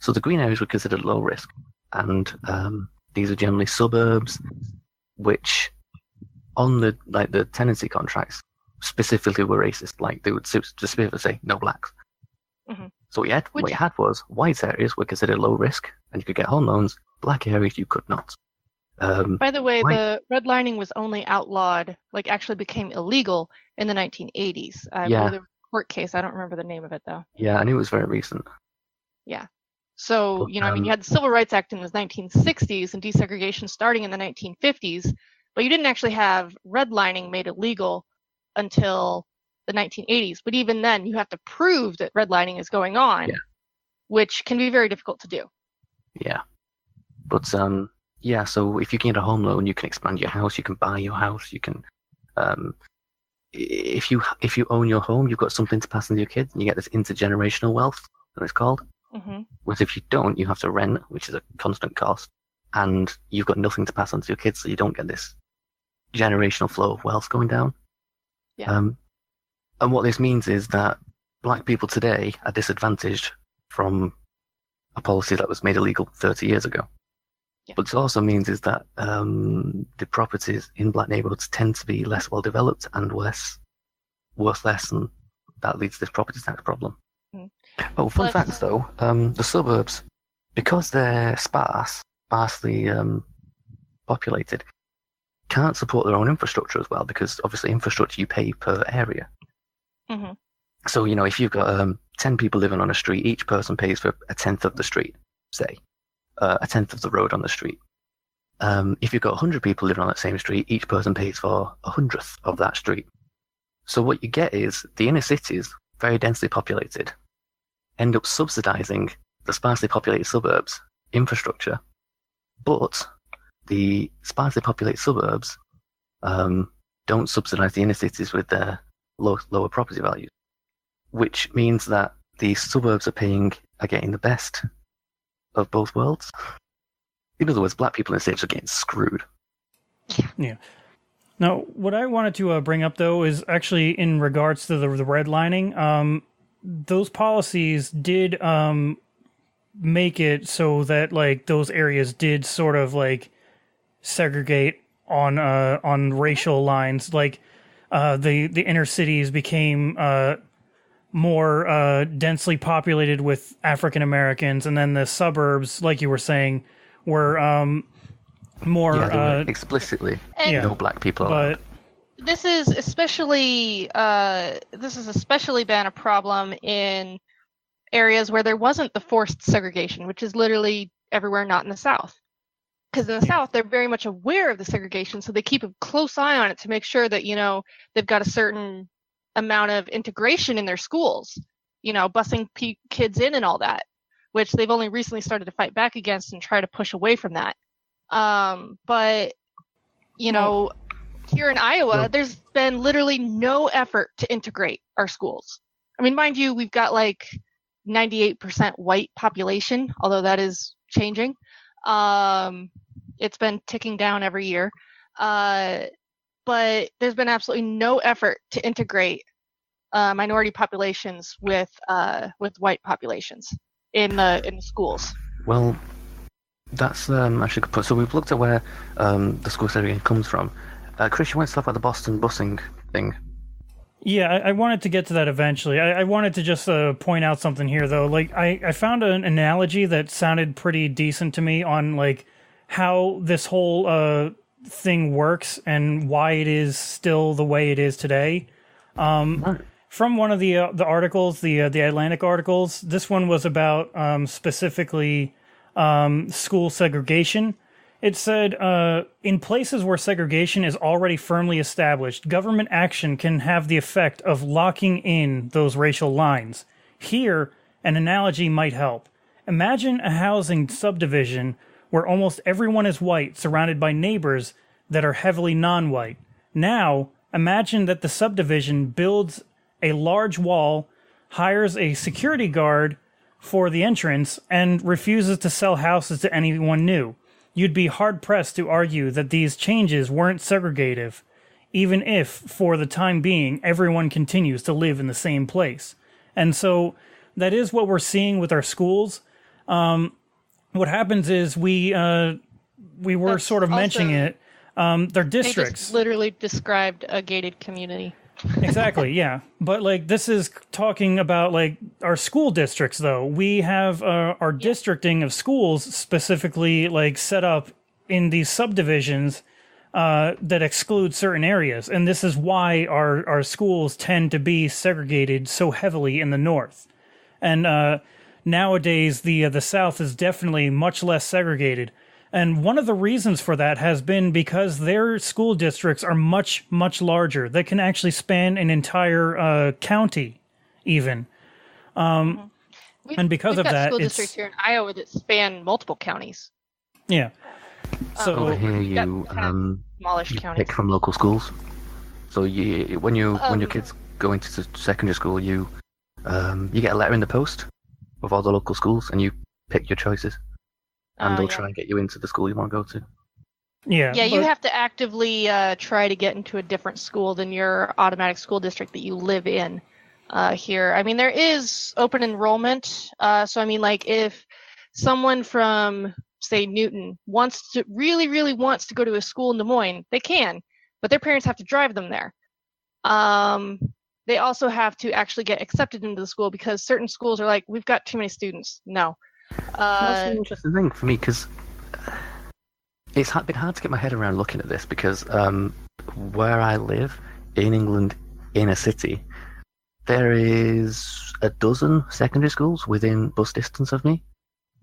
S2: So the green areas were considered low risk. And these are generally suburbs, which on the tenancy contracts specifically were racist. Like they would specifically say no blacks. Mm-hmm. So what you had was white areas were considered low risk and you could get home loans. Black areas you could not.
S4: By the way, the redlining was only outlawed, like actually became illegal in the 1980s. I believe there was a court case. I don't remember the name of it though.
S2: Yeah, and it was very recent.
S4: Yeah. So, you know, I mean, you had the Civil Rights Act in the 1960s and desegregation starting in the 1950s, but you didn't actually have redlining made illegal until the 1980s. But even then, you have to prove that redlining is going on, which can be very difficult to do.
S2: Yeah. But, so if you can get a home loan, you can expand your house, you can buy your house, you can, if you own your home, you've got something to pass on to your kids, and you get this intergenerational wealth, that it's called. Mm-hmm. Whereas if you don't, you have to rent, which is a constant cost. and you've got nothing to pass on to your kids, so you don't get this generational flow of wealth going down.
S4: Yeah.
S2: And what this means is that black people today are disadvantaged from a policy that was made illegal 30 years ago.
S4: Yeah.
S2: But it also means is that the properties in black neighborhoods tend to be less well developed and worth less, and that leads to this property tax problem. Oh, fun facts though, the suburbs, because they're sparsely populated, can't support their own infrastructure as well, because obviously infrastructure you pay per area.
S4: Mm-hmm.
S2: So, if you've got 10 people living on a street, each person pays for a tenth of the street, say, a tenth of the road on the street. If you've got 100 people living on that same street, each person pays for 100th of that street. So what you get is the inner cities, very densely populated, end up subsidizing the sparsely populated suburbs infrastructure, but the sparsely populated suburbs don't subsidize the inner cities with their lower property values, which means that the suburbs are getting the best of both worlds. In other words, black people in the cities are getting screwed.
S3: Yeah. Now, what I wanted to bring up, though, is actually in regards to the redlining. Those policies did make it so that, like, those areas did sort of, like, segregate on racial lines. Like, the inner cities became more densely populated with African Americans, and then the suburbs, like you were saying, were more
S2: explicitly
S4: no
S2: black people allowed.
S4: But this is especially been a problem in areas where there wasn't the forced segregation, which is literally everywhere not in the South. Because in the South, they're very much aware of the segregation, so they keep a close eye on it to make sure that, they've got a certain amount of integration in their schools, busing kids in and all that, which they've only recently started to fight back against and try to push away from that. But, here in Iowa, there's been literally no effort to integrate our schools. I mean, mind you, we've got like 98% white population, although that is changing. It's been ticking down every year. But there's been absolutely no effort to integrate minority populations with white populations in the schools.
S2: Well, that's actually a good point. So we've looked at where the school segregation comes from. Chris, you want to talk about the Boston busing thing?
S3: Yeah, I wanted to get to that eventually. I wanted to just point out something here, though. Like, I found an analogy that sounded pretty decent to me on, like, how this whole thing works and why it is still the way it is today. From one of the articles, the Atlantic articles, this one was about specifically school segregation. It said, in places where segregation is already firmly established, government action can have the effect of locking in those racial lines. Here, an analogy might help. Imagine a housing subdivision where almost everyone is white, surrounded by neighbors that are heavily non-white. Now, imagine that the subdivision builds a large wall, hires a security guard for the entrance, and refuses to sell houses to anyone new. You'd be hard-pressed to argue that these changes weren't segregative, even if, for the time being, everyone continues to live in the same place. And so that is what we're seeing with our schools. What happens is we were sort of mentioning it. Their districts.
S4: They just literally described a gated community.
S3: Exactly, yeah. But, like, this is talking about, like, our school districts, though. We have our districting of schools specifically, like, set up in these subdivisions that exclude certain areas. And this is why our schools tend to be segregated so heavily in the north. And nowadays, the South is definitely much less segregated. And one of the reasons for that has been because their school districts are much, much larger. They can actually span an entire county, even. And because of that,
S4: school districts here in Iowa that span multiple counties.
S3: Yeah. So
S2: over here, you pick from local schools. So when your kids go into secondary school, you get a letter in the post of all the local schools, and you pick your choices. and they'll try and get you into the school you want to go to.
S3: Yeah,
S4: you have to actively try to get into a different school than your automatic school district that you live in here. I mean, there is open enrollment. So, I mean, like if someone from, say, Newton really wants to go to a school in Des Moines, they can, but their parents have to drive them there. They also have to actually get accepted into the school because certain schools are like, we've got too many students. No.
S2: That's an interesting thing for me because it's been hard to get my head around looking at this because where I live in England, in a city, there is a dozen secondary schools within bus distance of me,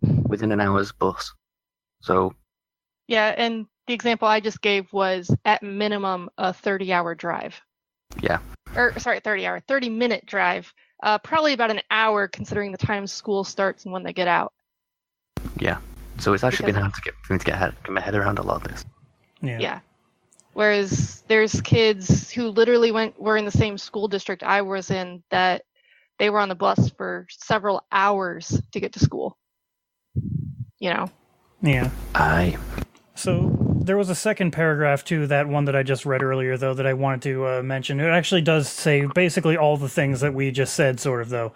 S2: within an hour's bus. So.
S4: Yeah, and the example I just gave was at minimum a 30-hour drive.
S2: Yeah.
S4: 30-minute drive. Probably about an hour considering the time school starts and when they get out.
S2: Yeah. So it's actually been hard for me to get my head around a lot of this.
S4: Yeah. Whereas there's kids who literally were in the same school district I was in that they were on the bus for several hours to get to school. You know?
S3: Yeah.
S2: So
S3: there was a second paragraph to that one that I just read earlier, though, that I wanted to mention. It actually does say basically all the things that we just said, sort of, though.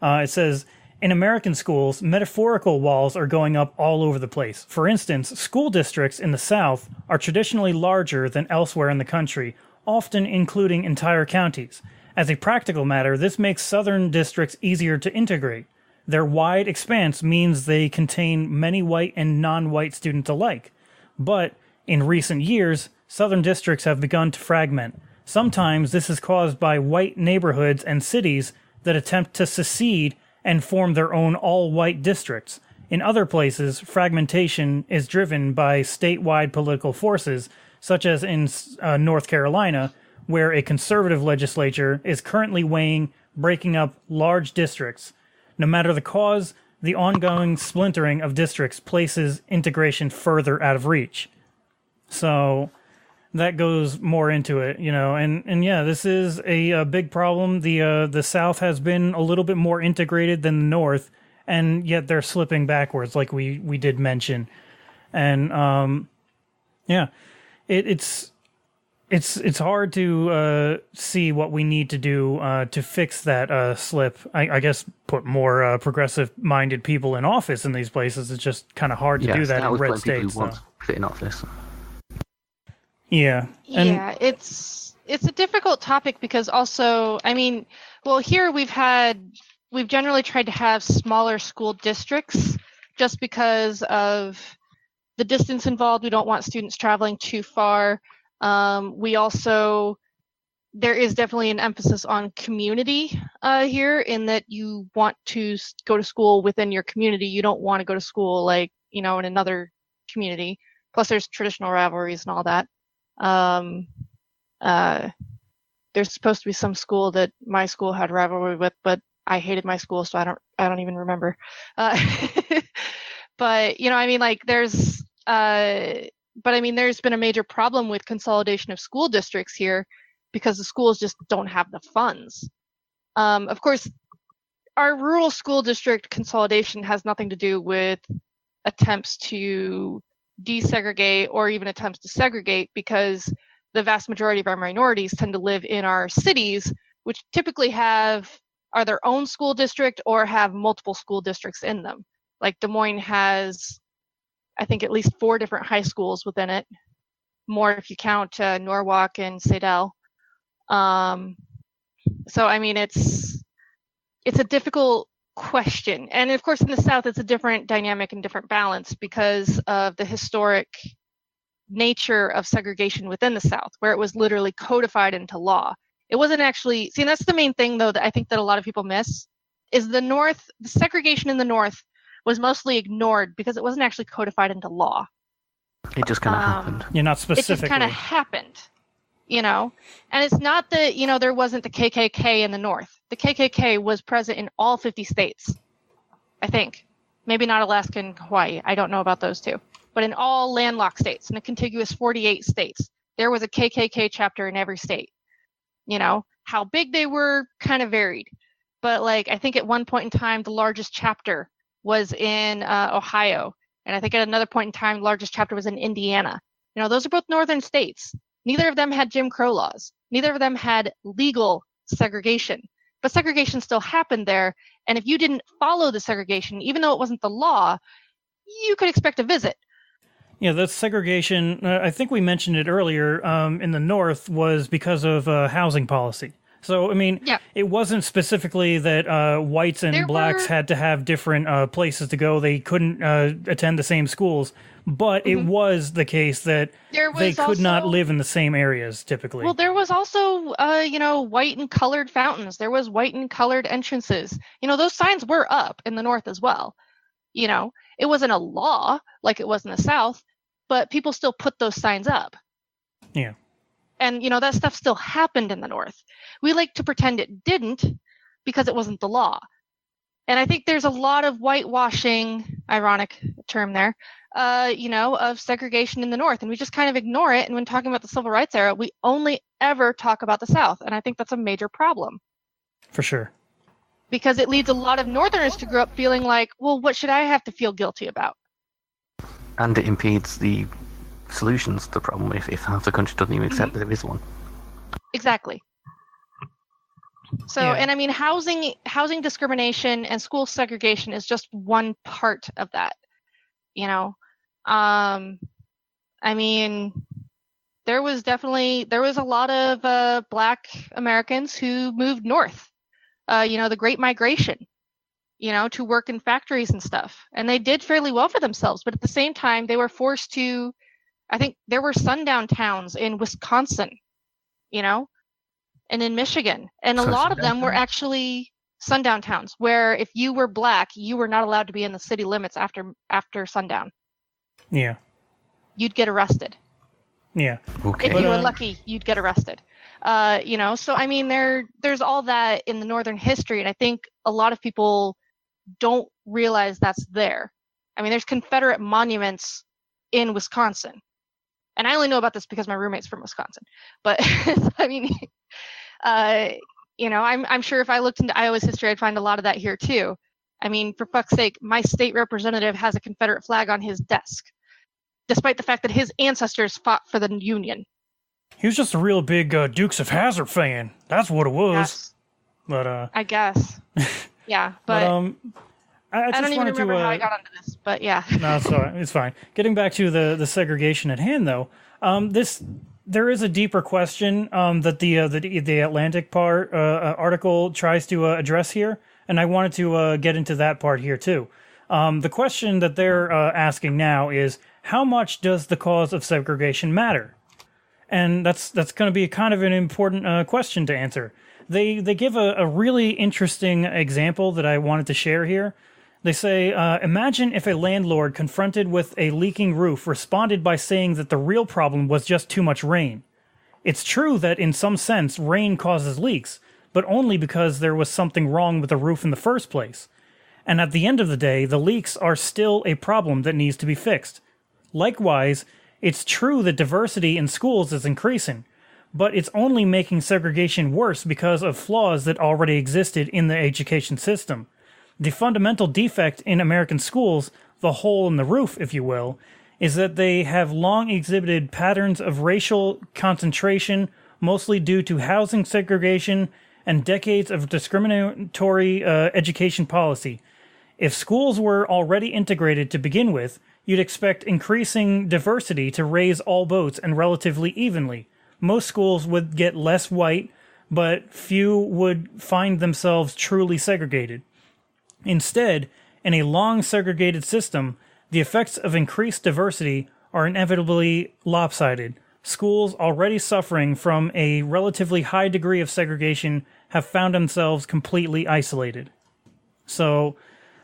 S3: It says, in American schools, metaphorical walls are going up all over the place. For instance, school districts in the South are traditionally larger than elsewhere in the country, often including entire counties. As a practical matter, this makes Southern districts easier to integrate. Their wide expanse means they contain many white and non-white students alike. But in recent years, Southern districts have begun to fragment. Sometimes this is caused by white neighborhoods and cities that attempt to secede and form their own all-white districts. In other places, fragmentation is driven by statewide political forces, such as in North Carolina, where a conservative legislature is currently weighing breaking up large districts. No matter the cause, the ongoing splintering of districts places integration further out of reach. So that goes more into it, you know, and yeah, this is a big problem. The South has been a little bit more integrated than the North, and yet they're slipping backwards, like we did mention. And yeah, it's hard to see what we need to do to fix that slip. I guess put more progressive-minded people in office in these places. It's just kind of hard to do that in red states.
S2: Want to sit in office.
S3: Yeah.
S4: Yeah, it's a difficult topic because also, I mean, well, here we've generally tried to have smaller school districts just because of the distance involved. We don't want students traveling too far. There is definitely an emphasis on community here in that you want to go to school within your community. You don't want to go to school like, you know, in another community. Plus there's traditional rivalries and all that. There's supposed to be some school that my school had rivalry with, but I hated my school, so I don't even remember. But, you know, I mean, like there's been a major problem with consolidation of school districts here because the schools just don't have the funds. Of course, our rural school district consolidation has nothing to do with attempts to desegregate or even attempts to segregate because the vast majority of our minorities tend to live in our cities, which typically are their own school district or have multiple school districts in them. Like Des Moines has, I think, at least 4 different high schools within it, more if you count Norwalk and Sadell. So, I mean, it's a difficult question. And of course, in the South, it's a different dynamic and different balance because of the historic nature of segregation within the South, where it was literally codified into law. It wasn't actually, and that's the main thing, though, that I think that a lot of people miss, is the segregation in the North was mostly ignored because it wasn't actually codified into law.
S2: It just kind of happened.
S3: You're not specifically.
S4: It just kind of happened, you know? And it's not that, you know, there wasn't the KKK in the North. The KKK was present in all 50 states, I think. Maybe not Alaska and Hawaii. I don't know about those two. But in all landlocked states, in the contiguous 48 states, there was a KKK chapter in every state. You know, how big they were kind of varied. But, like, I think at one point in time, the largest chapter was in Ohio. And I think at another point in time, the largest chapter was in Indiana. Those are both northern states. Neither of them had Jim Crow laws. Neither of them had legal segregation. But segregation still happened there. And if you didn't follow the segregation, even though it wasn't the law, you could expect a visit.
S3: Yeah, that segregation, I think we mentioned it earlier, in the North was because of housing policy. So, I mean, It wasn't specifically that whites and blacks had to have different places to go. They couldn't attend the same schools. But it was the case that they could not live in the same areas, typically.
S4: Well, there was also, white and colored fountains. There was white and colored entrances. Those signs were up in the North as well. It wasn't a law like it was in the South, but people still put those signs up.
S3: Yeah.
S4: And, that stuff still happened in the North. We like to pretend it didn't because it wasn't the law. And I think there's a lot of whitewashing, ironic term there, of segregation in the North. And we just kind of ignore it. And when talking about the Civil Rights era, we only ever talk about the South. And I think that's a major problem.
S3: For sure.
S4: Because it leads a lot of Northerners to grow up feeling like, well, what should I have to feel guilty about?
S2: And it impedes the solutions to the problem if half the country doesn't even accept that there is one.
S4: Exactly. So, and I mean, housing discrimination and school segregation is just one part of that. I mean, there was a lot of Black Americans who moved north. The Great Migration, to work in factories and stuff, and they did fairly well for themselves. But at the same time, they were forced to. I think there were sundown towns in Wisconsin, and in Michigan. And a lot of them were actually sundown towns where if you were Black, you were not allowed to be in the city limits after sundown.
S3: Yeah.
S4: You'd get arrested.
S3: Yeah.
S2: Okay.
S4: If you were lucky, you'd get arrested. So I mean, there's all that in the Northern history. And I think a lot of people don't realize that's there. I mean, there's Confederate monuments in Wisconsin. And I only know about this because my roommate's from Wisconsin. But I mean, I'm sure if I looked into Iowa's history, I'd find a lot of that here too. I mean, for fuck's sake, my state representative has a Confederate flag on his desk, despite the fact that his ancestors fought for the Union.
S3: He was just a real big Dukes of Hazzard fan. That's what it was.
S4: Yes.
S3: But
S4: I guess. Yeah, but I don't even remember how I got onto this, but yeah.
S3: No, it's all right. It's fine. Getting back to the segregation at hand, though, there is a deeper question that the Atlantic article tries to address here, and I wanted to get into that part here too. The question that they're asking now is, how much does the cause of segregation matter? And that's going to be kind of an important question to answer. They give a really interesting example that I wanted to share here. They say, imagine if a landlord confronted with a leaking roof responded by saying that the real problem was just too much rain. It's true that in some sense rain causes leaks, but only because there was something wrong with the roof in the first place. And at the end of the day, the leaks are still a problem that needs to be fixed. Likewise, it's true that diversity in schools is increasing, but it's only making segregation worse because of flaws that already existed in the education system. The fundamental defect in American schools, the hole in the roof, if you will, is that they have long exhibited patterns of racial concentration, mostly due to housing segregation and decades of discriminatory education policy. If schools were already integrated to begin with, you'd expect increasing diversity to raise all boats and relatively evenly. Most schools would get less white, but few would find themselves truly segregated. Instead, in a long segregated system, the effects of increased diversity are inevitably lopsided. Schools already suffering from a relatively high degree of segregation have found themselves completely isolated. So,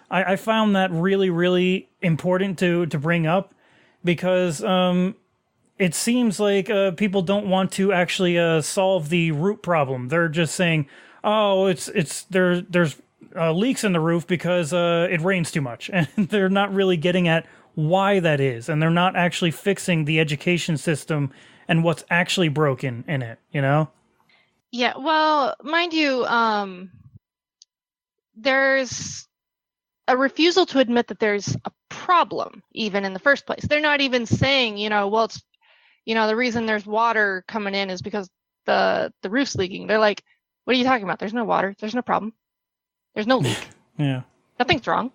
S3: I found that really, really important to bring up because it seems like people don't want to actually solve the root problem. They're just saying, "Oh, there's leaks in the roof because it rains too much," and they're not really getting at why that is, and they're not actually fixing the education system and what's actually broken in it.
S4: Yeah. Well, mind you, there's a refusal to admit that there's a problem even in the first place. They're not even saying, well, it's, the reason there's water coming in is because the roof's leaking. They're like, what are you talking about? There's no water. There's no problem. There's no leak.
S3: Yeah.
S4: Nothing's wrong.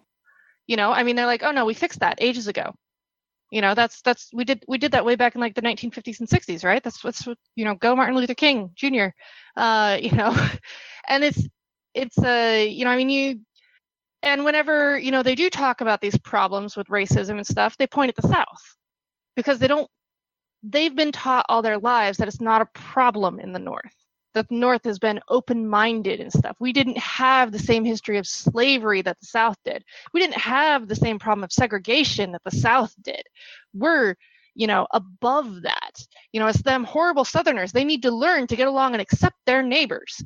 S4: They're like, oh no, we fixed that ages ago. That's we did that way back in like the 1950s and 60s, right? That's what's go Martin Luther King Jr. And and whenever they do talk about these problems with racism and stuff, they point at the South because they've been taught all their lives that it's not a problem in the North. That the North has been open-minded and stuff. We didn't have the same history of slavery that the South did. We didn't have the same problem of segregation that the South did. We're, above that. It's them horrible Southerners. They need to learn to get along and accept their neighbors,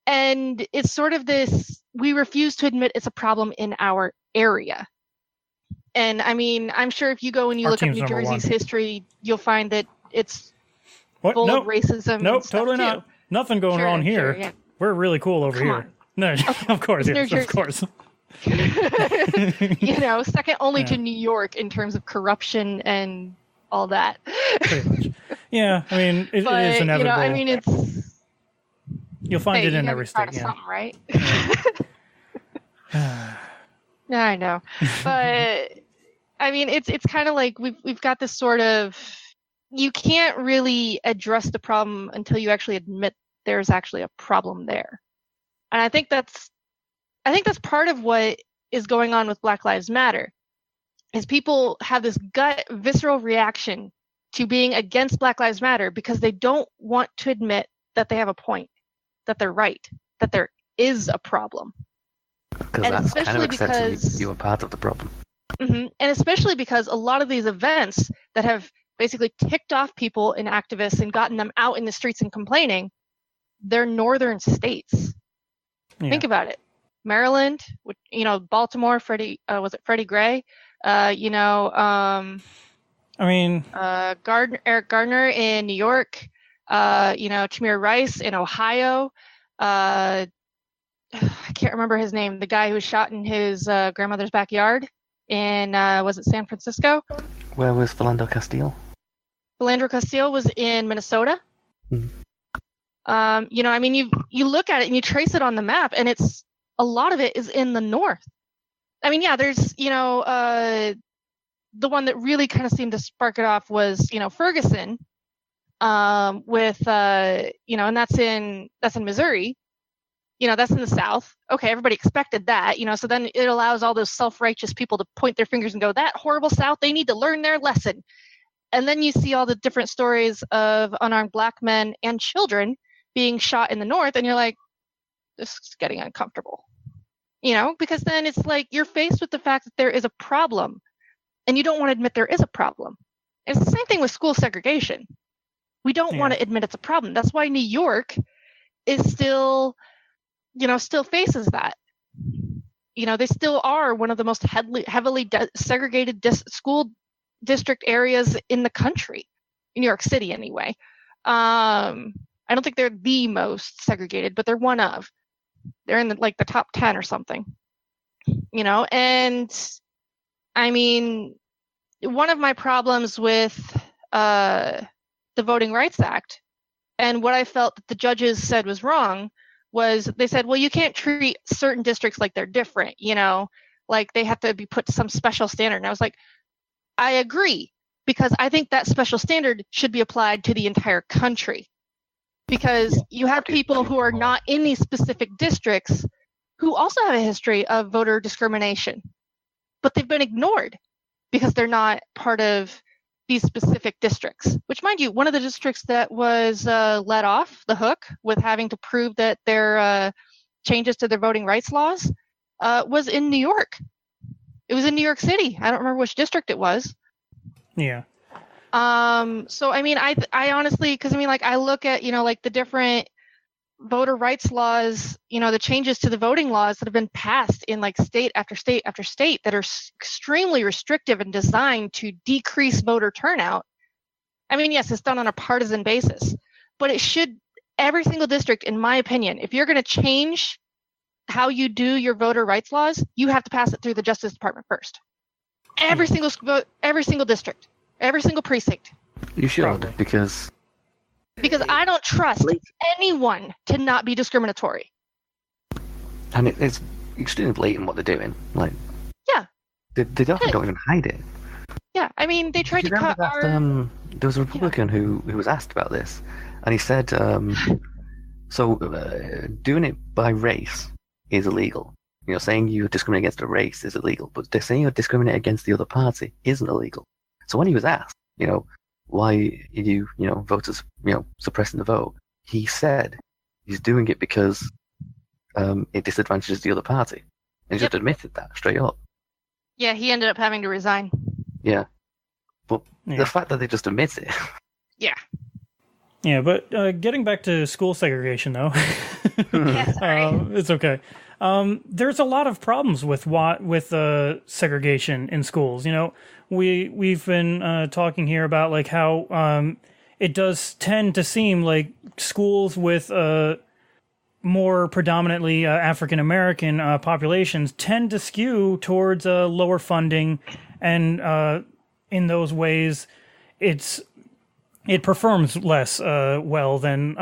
S4: And it's sort of this, we refuse to admit it's a problem in our area. And I'm sure if you go and you look up New Jersey's history, you'll find that it's full of racism.
S3: Nope, totally not.
S4: Too.
S3: Nothing going on here. Yeah. We're really cool over
S4: Come
S3: here.
S4: on.
S3: No, of course, yes, of course.
S4: Second only to New York in terms of corruption and all that.
S3: Pretty much. Yeah, it is inevitable.
S4: It's.
S3: You'll find it in every state.
S4: Yeah. Something, right? Yeah, I know, but it's kind of like we've got this sort of. You can't really address the problem until you actually admit there's actually a problem there. And I think that's part of what is going on with Black Lives Matter, is people have this gut visceral reaction to being against Black Lives Matter because they don't want to admit that they have a point, that they're right, that there is a problem.
S2: Because that's kind of accepting you are part of the problem.
S4: Mm-hmm. And especially because a lot of these events that have basically ticked off people and activists and gotten them out in the streets and complaining, they're northern states. Yeah. Think about it. Maryland, Baltimore, Freddie Gray? Eric Gardner in New York, Tamir Rice in Ohio. I can't remember his name. The guy who was shot in his grandmother's backyard in, was it San Francisco?
S2: Where was Philando Castile?
S4: Philando Castile was in Minnesota. Mm-hmm. You look at it and you trace it on the map, and a lot of it is in the north. There's, the one that really kind of seemed to spark it off was, Ferguson, with, and that's in Missouri. That's in the South. Okay, everybody expected that, so then it allows all those self-righteous people to point their fingers and go, that horrible South, they need to learn their lesson. And then you see all the different stories of unarmed Black men and children being shot in the North, and you're like, this is getting uncomfortable. Because then it's like you're faced with the fact that there is a problem, and you don't want to admit there is a problem. And it's the same thing with school segregation. We don't want to admit it's a problem. That's why New York is still faces that. They still are one of the most heavily segregated school district areas in the country, in New York City anyway. I don't think they're the most segregated, but they're one of. They're in the top 10 or something. And one of my problems with the Voting Rights Act, and what I felt that the judges said was wrong, was they said, well, you can't treat certain districts like they're different, like they have to be put to some special standard. And I was like, I agree, because I think that special standard should be applied to the entire country, because you have people who are not in these specific districts who also have a history of voter discrimination, but they've been ignored because they're not part of these specific districts, which, mind you, one of the districts that was let off the hook with having to prove that their changes to their voting rights laws was in New York. It was in New York City. I don't remember which district it was.
S3: Yeah.
S4: So, I honestly, because I look at, the different voter rights laws, the changes to the voting laws that have been passed in state after state after state that are extremely restrictive and designed to decrease voter turnout. Yes, it's done on a partisan basis, but it should, every single district, in my opinion, if you're going to change how you do your voter rights laws, you have to pass it through the Justice Department first. Every single district, every single precinct.
S2: You should, because
S4: I don't trust anyone to not be discriminatory.
S2: And it's extremely blatant what they're doing. Like,
S4: yeah,
S2: they often don't even hide it.
S4: Yeah, I mean, they tried to cut
S2: that, there was a Republican who was asked about this, and he said, doing it by race is illegal. Saying you discriminate against a race is illegal, but saying you discriminate against the other party isn't illegal. So when he was asked, why are you, voters, suppressing the vote, he said he's doing it because it disadvantages the other party. And he just admitted that straight up.
S4: Yeah, he ended up having to resign.
S2: Yeah. But the fact that they just admit it.
S4: Yeah.
S3: Yeah, but getting back to school segregation, though. It's okay. There's a lot of problems with segregation in schools. We've been talking here about like how it does tend to seem like schools with more predominantly African American populations tend to skew towards lower funding, and in those ways, it performs less well than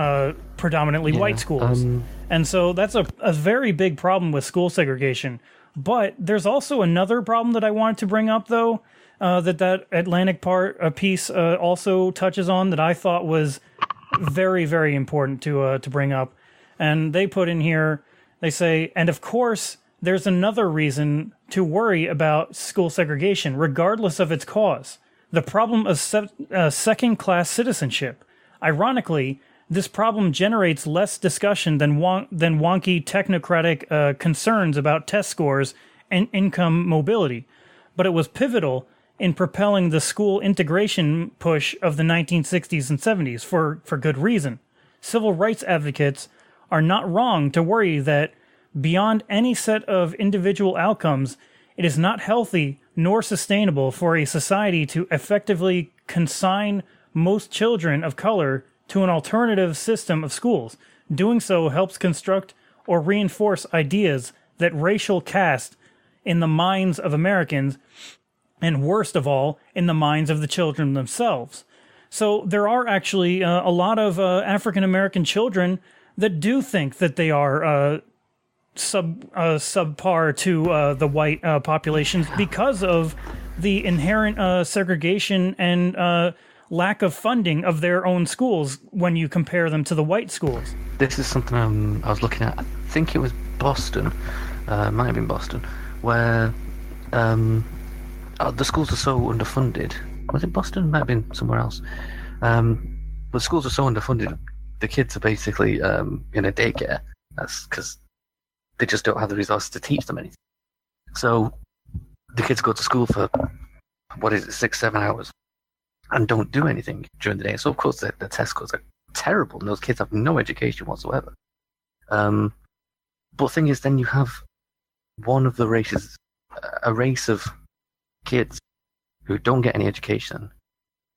S3: predominantly white schools. And so that's a very big problem with school segregation. But there's also another problem that I wanted to bring up, though, that Atlantic piece also touches on, that I thought was very, very important to bring up. And they put in here, they say, and of course, there's another reason to worry about school segregation, regardless of its cause: the problem of second-class citizenship. Ironically, this problem generates less discussion than wonky technocratic concerns about test scores and income mobility, but it was pivotal in propelling the school integration push of the 1960s and 70s for good reason. Civil rights advocates are not wrong to worry that beyond any set of individual outcomes, it is not healthy nor sustainable for a society to effectively consign most children of color to an alternative system of schools. Doing so helps construct or reinforce ideas that racial caste in the minds of Americans, and worst of all, in the minds of the children themselves. So there are actually a lot of African American children that do think that they are subpar to the white populations because of the inherent segregation and lack of funding of their own schools when you compare them to the white schools.
S2: This is something I was looking at. I think it was Boston, might have been Boston, where the schools are so underfunded. Was it Boston? Might have been somewhere else. But schools are so underfunded, the kids are basically in a daycare. That's because they just don't have the resources to teach them anything. So the kids go to school for, 6-7 hours and don't do anything during the day. So of course the test scores are terrible and those kids have no education whatsoever. But the thing is, then you have one of the races, a race of kids who don't get any education,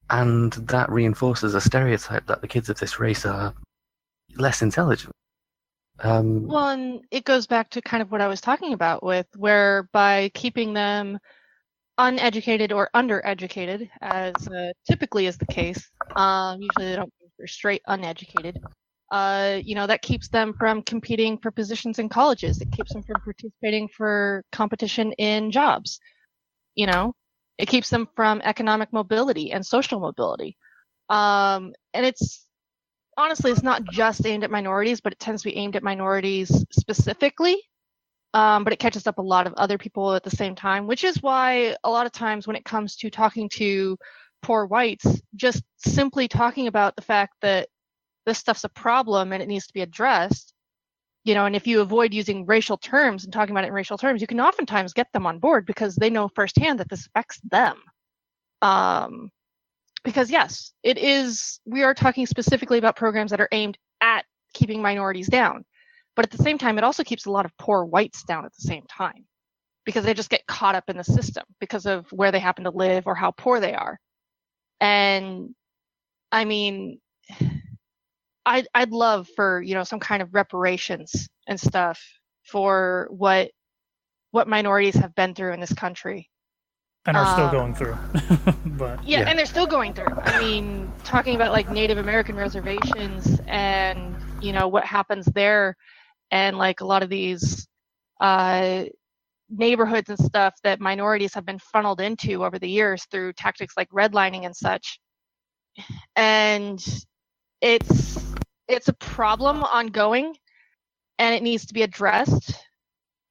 S2: and that reinforces a stereotype that the kids of this race are less intelligent.
S4: Well, and it goes back to kind of what I was talking about with where by keeping them uneducated or undereducated, as typically is the case, usually they don't go for straight uneducated, that keeps them from competing for positions in colleges. It keeps them from participating for competition in jobs. It keeps them from economic mobility and social mobility. And honestly, it's not just aimed at minorities, but it tends to be aimed at minorities specifically. But it catches up a lot of other people at the same time, which is why a lot of times when it comes to talking to poor whites, just simply talking about the fact that this stuff's a problem and it needs to be addressed, and if you avoid using racial terms and talking about it in racial terms, you can oftentimes get them on board because they know firsthand that this affects them. Because yes, we are talking specifically about programs that are aimed at keeping minorities down. But at the same time, it also keeps a lot of poor whites down at the same time because they just get caught up in the system because of where they happen to live or how poor they are. And I mean, I'd love for, some kind of reparations and stuff for what minorities have been through in this country.
S3: And are still going through. But
S4: yeah, and they're still going through. I mean, talking about like Native American reservations and, you know, what happens there, and like a lot of these neighborhoods and stuff that minorities have been funneled into over the years through tactics like redlining and such. And it's a problem ongoing, and it needs to be addressed.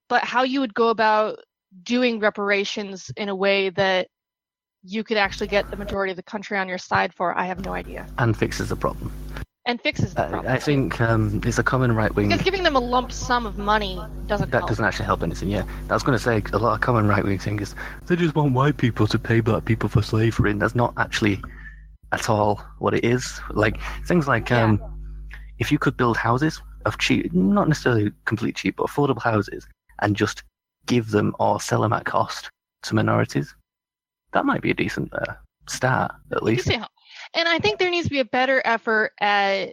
S4: But how you would go about doing reparations in a way that you could actually get the majority of the country on your side for, I have no idea.
S2: And fixes the problem.
S4: And fixes the problem.
S2: I think it's a common right-wing...
S4: Because giving them a lump sum of money doesn't help.
S2: That doesn't actually help anything, yeah. I was going to say, a lot of common right-wing thing is, they just want white people to pay black people for slavery, and that's not actually at all what it is. Like, things like, if you could build houses of cheap, not necessarily complete cheap, but affordable houses, and just give them or sell them at cost to minorities, that might be a decent start, at least.
S4: And I think there needs to be a better effort at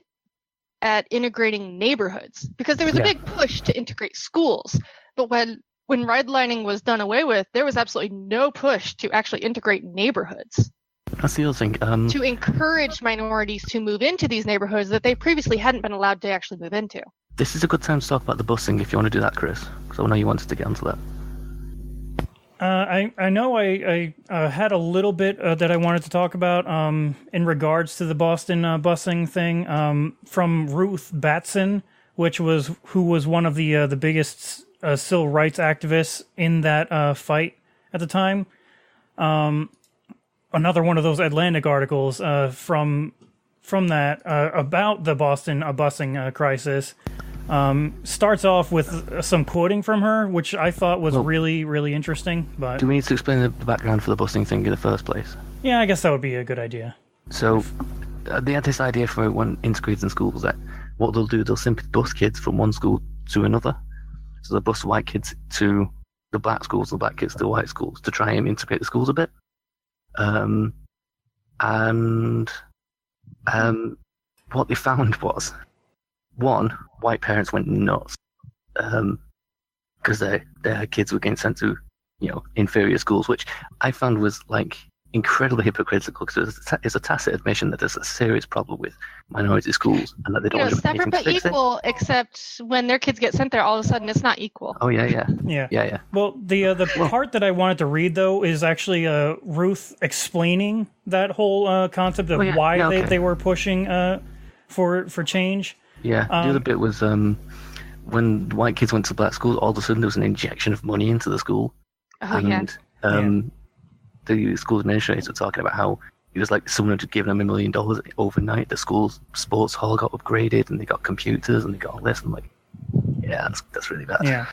S4: integrating neighborhoods, because there was a big push to integrate schools. But when redlining was done away with, there was absolutely no push to actually integrate neighborhoods.
S2: That's the other thing.
S4: To encourage minorities to move into these neighborhoods that they previously hadn't been allowed to actually move into.
S2: This is a good time to talk about the busing if you want to do that, Chris, because I know you wanted to get onto that.
S3: I know I had a little bit that I wanted to talk about in regards to the Boston busing thing from Ruth Batson, who was one of the biggest civil rights activists in that fight at the time. Another one of those Atlantic articles from that about the Boston busing crisis. Starts off with some quoting from her, which I thought was really, really interesting. But
S2: do we need to explain the background for the busing thing in the first place?
S3: Yeah, I guess that would be a good idea.
S2: So they had this idea for when integrating schools that what they'll do, they'll simply bus kids from one school to another. So they'll bus white kids to the black schools, the black kids to the white schools, to try and integrate the schools a bit. What they found was, one, white parents went nuts because their kids were getting sent to, inferior schools, which I found was like incredibly hypocritical, because it's a tacit admission that there's a serious problem with minority schools and that they don't do anything
S4: separate
S2: to fix
S4: but equal, except when their kids get sent there, all of a sudden it's not equal.
S2: Oh yeah.
S3: Well, the part that I wanted to read though is actually Ruth explaining that whole concept of why they were pushing for change.
S2: Yeah, the other bit was when white kids went to black schools, all of a sudden there was an injection of money into the school. The school administrators were talking about how it was like someone had given them $1 million overnight. The school's sports hall got upgraded, and they got computers, and they got all this. I'm like, yeah, that's really bad.
S3: Yeah,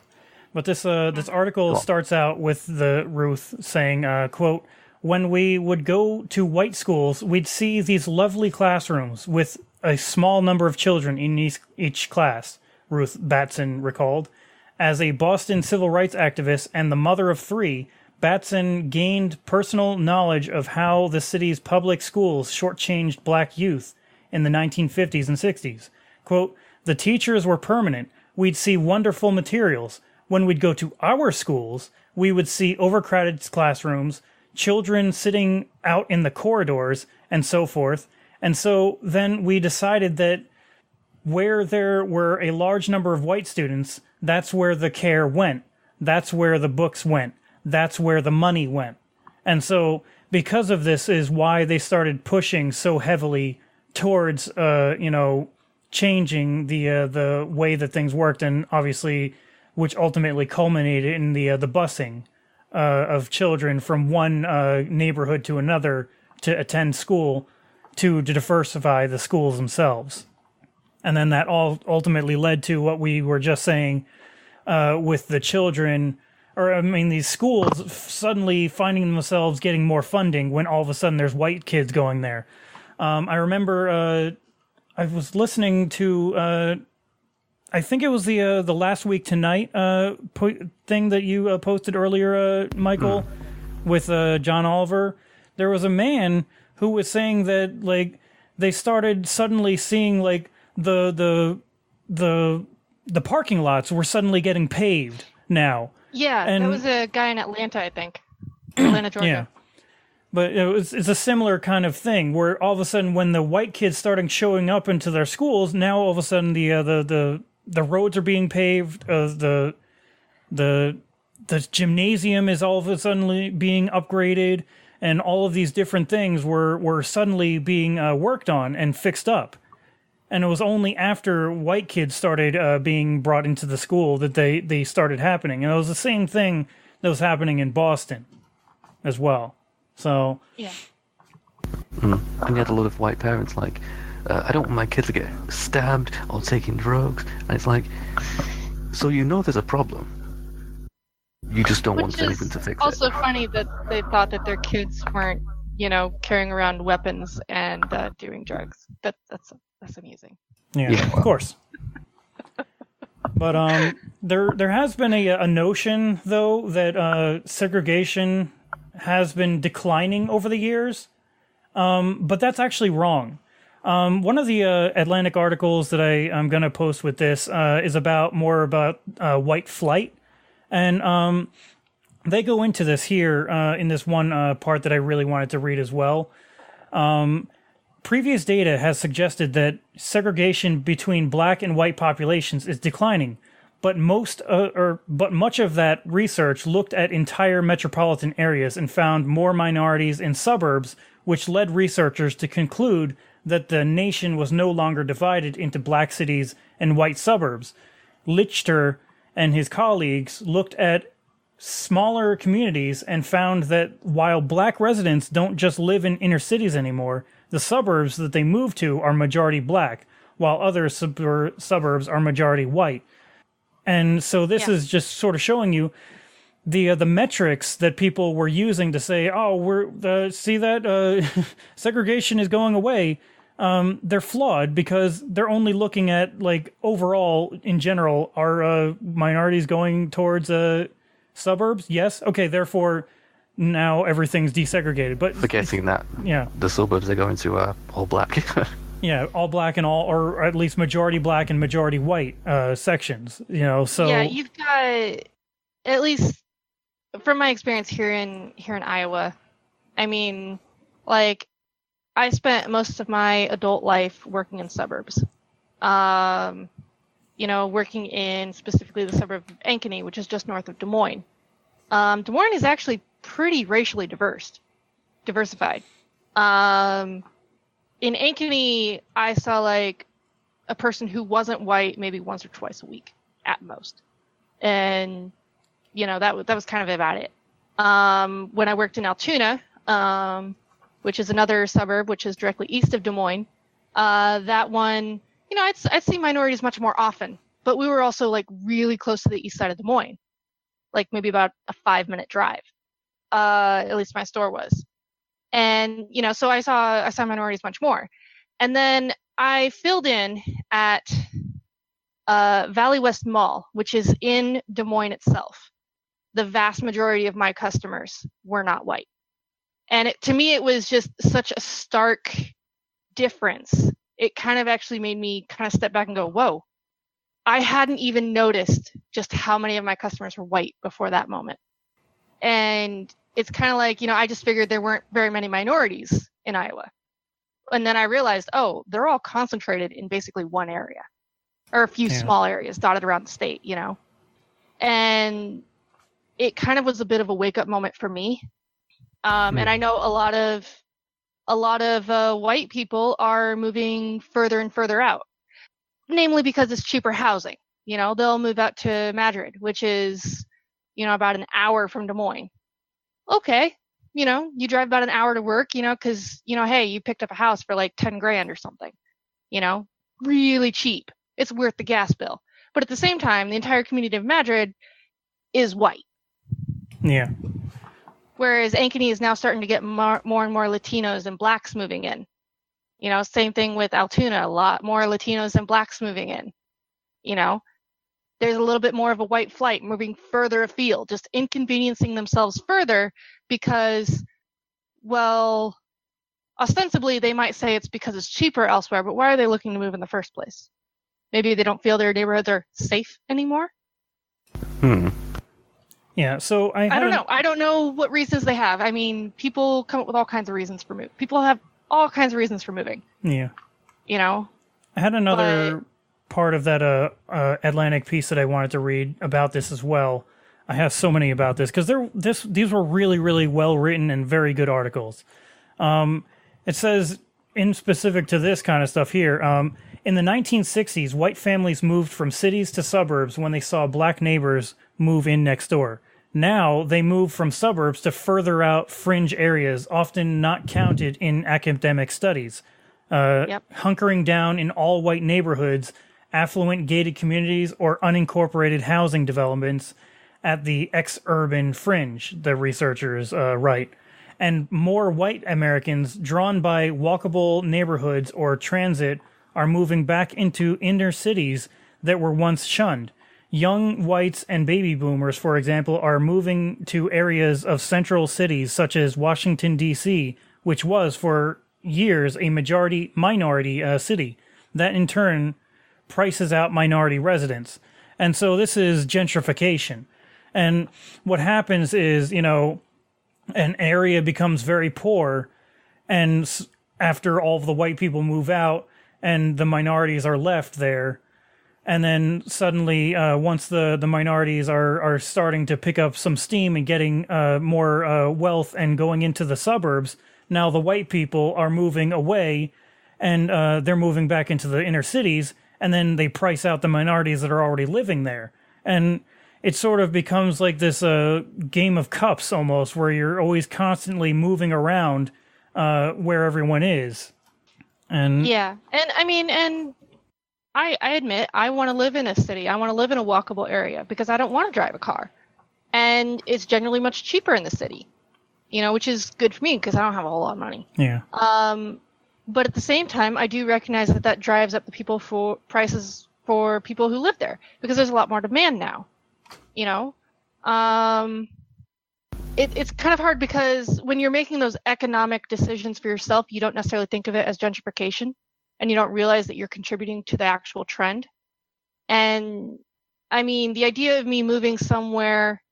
S3: but this article starts out with the Ruth saying, quote, "When we would go to white schools, we'd see these lovely classrooms with a small number of children in each class," Ruth Batson recalled. As a Boston civil rights activist and the mother of 3, Batson gained personal knowledge of how the city's public schools shortchanged black youth in the 1950s and 60s. Quote, "The teachers were permanent. We'd see wonderful materials. When we'd go to our schools, we would see overcrowded classrooms, children sitting out in the corridors, and so forth. And so then we decided that where there were a large number of white students, that's where the care went. That's where the books went. That's where the money went." And so because of this is why they started pushing so heavily towards, changing the way that things worked, and obviously, which ultimately culminated in the busing of children from one neighborhood to another to attend school, to diversify the schools themselves. And then that all ultimately led to what we were just saying with the children, these schools suddenly finding themselves getting more funding when all of a sudden there's white kids going there. I remember I was listening to, I think it was the Last Week Tonight thing that you posted earlier, Michael, with John Oliver. There was a man who was saying that, like, they started suddenly seeing, like, the the parking lots were suddenly getting paved now.
S4: Yeah,
S3: and
S4: that was a guy in Atlanta, I think. Atlanta, Georgia.
S3: Yeah. But it's a similar kind of thing where all of a sudden, when the white kids started showing up into their schools, now all of a sudden the roads are being paved. The gymnasium is all of a sudden being upgraded, and all of these different things were suddenly being worked on and fixed up. And it was only after white kids started being brought into the school that they started happening. And it was the same thing that was happening in Boston as well. So
S4: yeah.
S2: And you had a lot of white parents like, I don't want my kid to get stabbed or taking drugs. And it's like, so you know there's a problem. You just don't want anything to fix it.
S4: Also funny that they thought that their kids weren't, carrying around weapons and doing drugs. That's amusing.
S3: Yeah, of course. But there has been a notion though that segregation has been declining over the years, but that's actually wrong. One of the Atlantic articles that I'm going to post with this is more about white flight, and they go into this here in this one part that I really wanted to read as well. Previous data has suggested that segregation between black and white populations is declining, but much of that research looked at entire metropolitan areas and found more minorities in suburbs, which led researchers to conclude that the nation was no longer divided into black cities and white suburbs. Lichter and his colleagues looked at smaller communities and found that while black residents don't just live in inner cities anymore, the suburbs that they move to are majority black, while other suburbs are majority white. And so this is just sort of showing you the metrics that people were using to say, segregation is going away. They're flawed because they're only looking at like overall in general, are minorities going towards suburbs? Yes. Okay. Therefore, now everything's desegregated. But
S2: forgetting that, the suburbs are going to all black.
S3: Yeah, all black and or at least majority black and majority white sections. So
S4: yeah, you've got, at least from my experience here in Iowa. I mean, like, I spent most of my adult life working in suburbs. Working in specifically the suburb of Ankeny, which is just north of Des Moines. Des Moines is actually pretty racially diversified. In Ankeny, I saw like a person who wasn't white maybe once or twice a week at most, and that was kind of about it. When I worked in Altoona, which is another suburb which is directly east of Des Moines, that one, I'd see minorities much more often, but we were also like really close to the east side of Des Moines, like maybe about a 5-minute drive. At least my store was. And, so I saw minorities much more. And then I filled in at Valley West Mall, which is in Des Moines itself. The vast majority of my customers were not white. And to me, it was just such a stark difference. It kind of actually made me kind of step back and go, whoa, I hadn't even noticed just how many of my customers were white before that moment. And it's kind of like, I just figured there weren't very many minorities in Iowa. And then I realized, they're all concentrated in basically one area or a few small areas dotted around the state, And it kind of was a bit of a wake-up moment for me. And I know a lot of white people are moving further and further out, namely because it's cheaper housing. They'll move out to Madrid, which is, about an hour from Des Moines. Okay, you drive about an hour to work, because, hey, you picked up a house for like 10 grand or something, really cheap. It's worth the gas bill. But at the same time, the entire community of Madrid is white.
S3: Yeah.
S4: Whereas Ankeny is now starting to get more and more Latinos and blacks moving in. Same thing with Altoona, a lot more Latinos and blacks moving in. There's a little bit more of a white flight moving further afield, just inconveniencing themselves further because, well, ostensibly they might say it's because it's cheaper elsewhere, but why are they looking to move in the first place? maybe they don't feel their neighborhoods are safe anymore.
S3: Yeah, so I
S4: don't know. I don't know what reasons they have. I mean, people come up with all kinds of reasons for moving. People have all kinds of reasons for moving.
S3: Yeah.
S4: You know?
S3: I had another part of that Atlantic piece that I wanted to read about this as well. I have so many about this because these were really, really well written and very good articles. It says, in specific to this kind of stuff here, in the 1960s, white families moved from cities to suburbs when they saw black neighbors move in next door. Now they move from suburbs to further out fringe areas, often not counted in academic studies. Hunkering down in all-white neighborhoods, affluent gated communities, or unincorporated housing developments at the ex-urban fringe, the researchers write. And more white Americans drawn by walkable neighborhoods or transit are moving back into inner cities that were once shunned. Young whites and baby boomers, for example, are moving to areas of central cities such as Washington, D.C., which was for years a minority city. That in turn prices out minority residents. And so this is gentrification. And what happens is, an area becomes very poor, and after all of the white people move out and the minorities are left there, and then suddenly once the minorities are starting to pick up some steam and getting more wealth and going into the suburbs, now the white people are moving away and they're moving back into the inner cities, and then they price out the minorities that are already living there. And it sort of becomes like this game of cups almost, where you're always constantly moving around where everyone is. And
S4: yeah, and I mean, and I admit I want to live in a city. I want to live in a walkable area because I don't want to drive a car, and it's generally much cheaper in the city, which is good for me because I don't have a whole lot of money.
S3: Yeah.
S4: But at the same time, I do recognize that drives up the prices for people who live there because there's a lot more demand now. It's kind of hard because when you're making those economic decisions for yourself, you don't necessarily think of it as gentrification, and you don't realize that you're contributing to the actual trend. And I mean, the idea of me moving somewhere,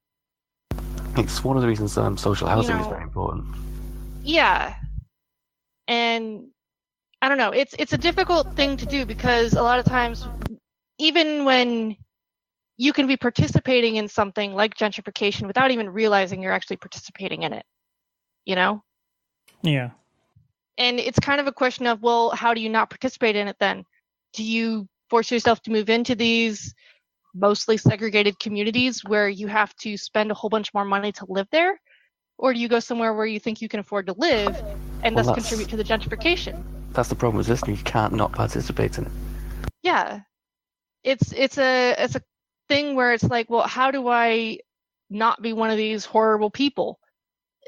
S2: it's one of the reasons social housing is very important.
S4: Yeah. And I don't know, it's a difficult thing to do because a lot of times, even when you can be participating in something like gentrification without even realizing you're actually participating in it,
S3: Yeah.
S4: And it's kind of a question of, well, how do you not participate in it then? Do you force yourself to move into these mostly segregated communities where you have to spend a whole bunch more money to live there? Or do you go somewhere where you think you can afford to live and thus contribute to the gentrification?
S2: That's the problem with this, you can't not participate in it.
S4: Yeah. It's a thing where it's like, well, how do I not be one of these horrible people?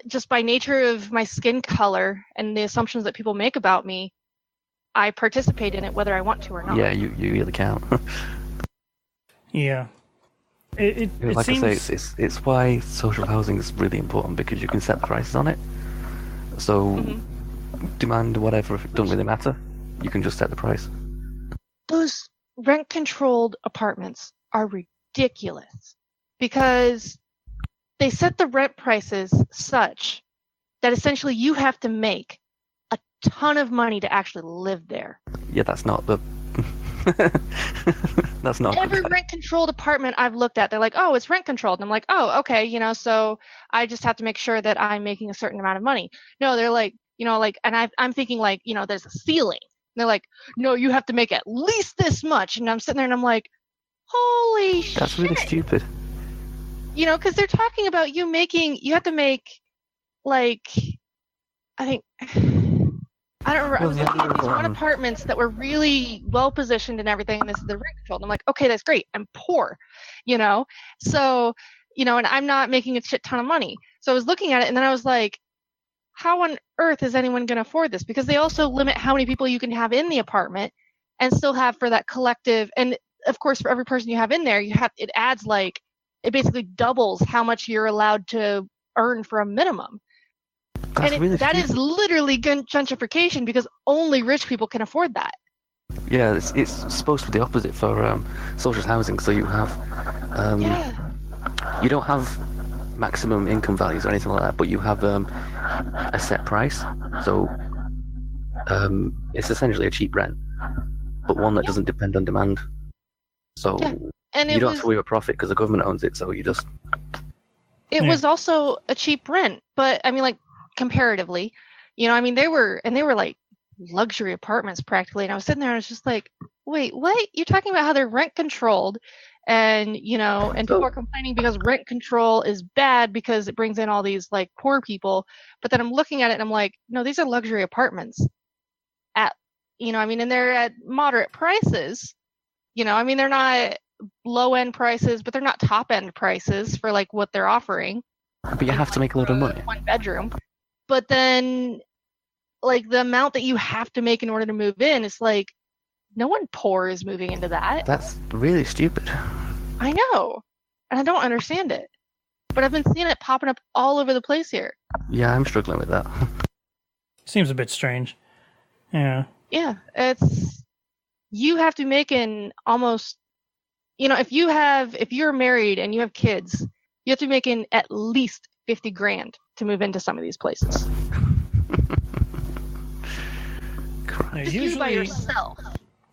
S4: Just by nature of my skin color and the assumptions that people make about me, I participate in it whether I want to or not.
S2: Yeah, you really can't.
S3: Yeah. It
S2: like
S3: seems...
S2: I say, it's why social housing is really important, because you can set the prices on it. So demand whatever, if it doesn't really matter, you can just set the price.
S4: Those rent-controlled apartments are ridiculous because they set the rent prices such that essentially you have to make a ton of money to actually live there.
S2: Yeah, that's not the... that's not...
S4: Every rent-controlled apartment I've looked at, they're like, oh, it's rent-controlled. And I'm like, oh, okay, so I just have to make sure that I'm making a certain amount of money. No, they're like, and I'm thinking like, there's a ceiling. And they're like, no, you have to make at least this much. And I'm sitting there and I'm like, holy shit.
S2: That's really stupid.
S4: Because they're talking about you have to make, like, I don't remember. I was looking at these one apartments that were really well positioned and everything, and this is the rent controlled. I'm like, okay, that's great. I'm poor, so, and I'm not making a shit ton of money. So I was looking at it, and then I was like, how on earth is anyone going to afford this? Because they also limit how many people you can have in the apartment and still have for that collective. And of course, for every person you have in there, it adds it basically doubles how much you're allowed to earn for a minimum. That is literally gentrification because only rich people can afford that.
S2: Yeah, it's supposed to be the opposite for social housing. So you have, you don't have maximum income values or anything like that, but you have a set price. So it's essentially a cheap rent, but one that doesn't depend on demand. So
S4: and
S2: you don't have to worry about profit because the government owns it. So you just.
S4: It was also a cheap rent, but I mean, like comparatively, I mean, they were like luxury apartments practically. And I was sitting there and I was just like, wait, what? You're talking about how they're rent controlled and, and people are complaining because rent control is bad because it brings in all these like poor people. But then I'm looking at it and I'm like, no, these are luxury apartments at, I mean, and they're at moderate prices, I mean, they're not low end prices, but they're not top end prices for like what they're offering.
S2: But you have to make a lot of money.
S4: 1 bedroom. But then like the amount that you have to make in order to move in is like no one poor is moving into that.
S2: That's really stupid.
S4: I know. And I don't understand it. But I've been seeing it popping up all over the place here.
S2: Yeah, I'm struggling with that.
S3: Seems a bit strange. Yeah.
S4: Yeah, you have to make in almost, if you're married and you have kids, you have to make in at least 50 grand to move into some of these places. Just you by yourself.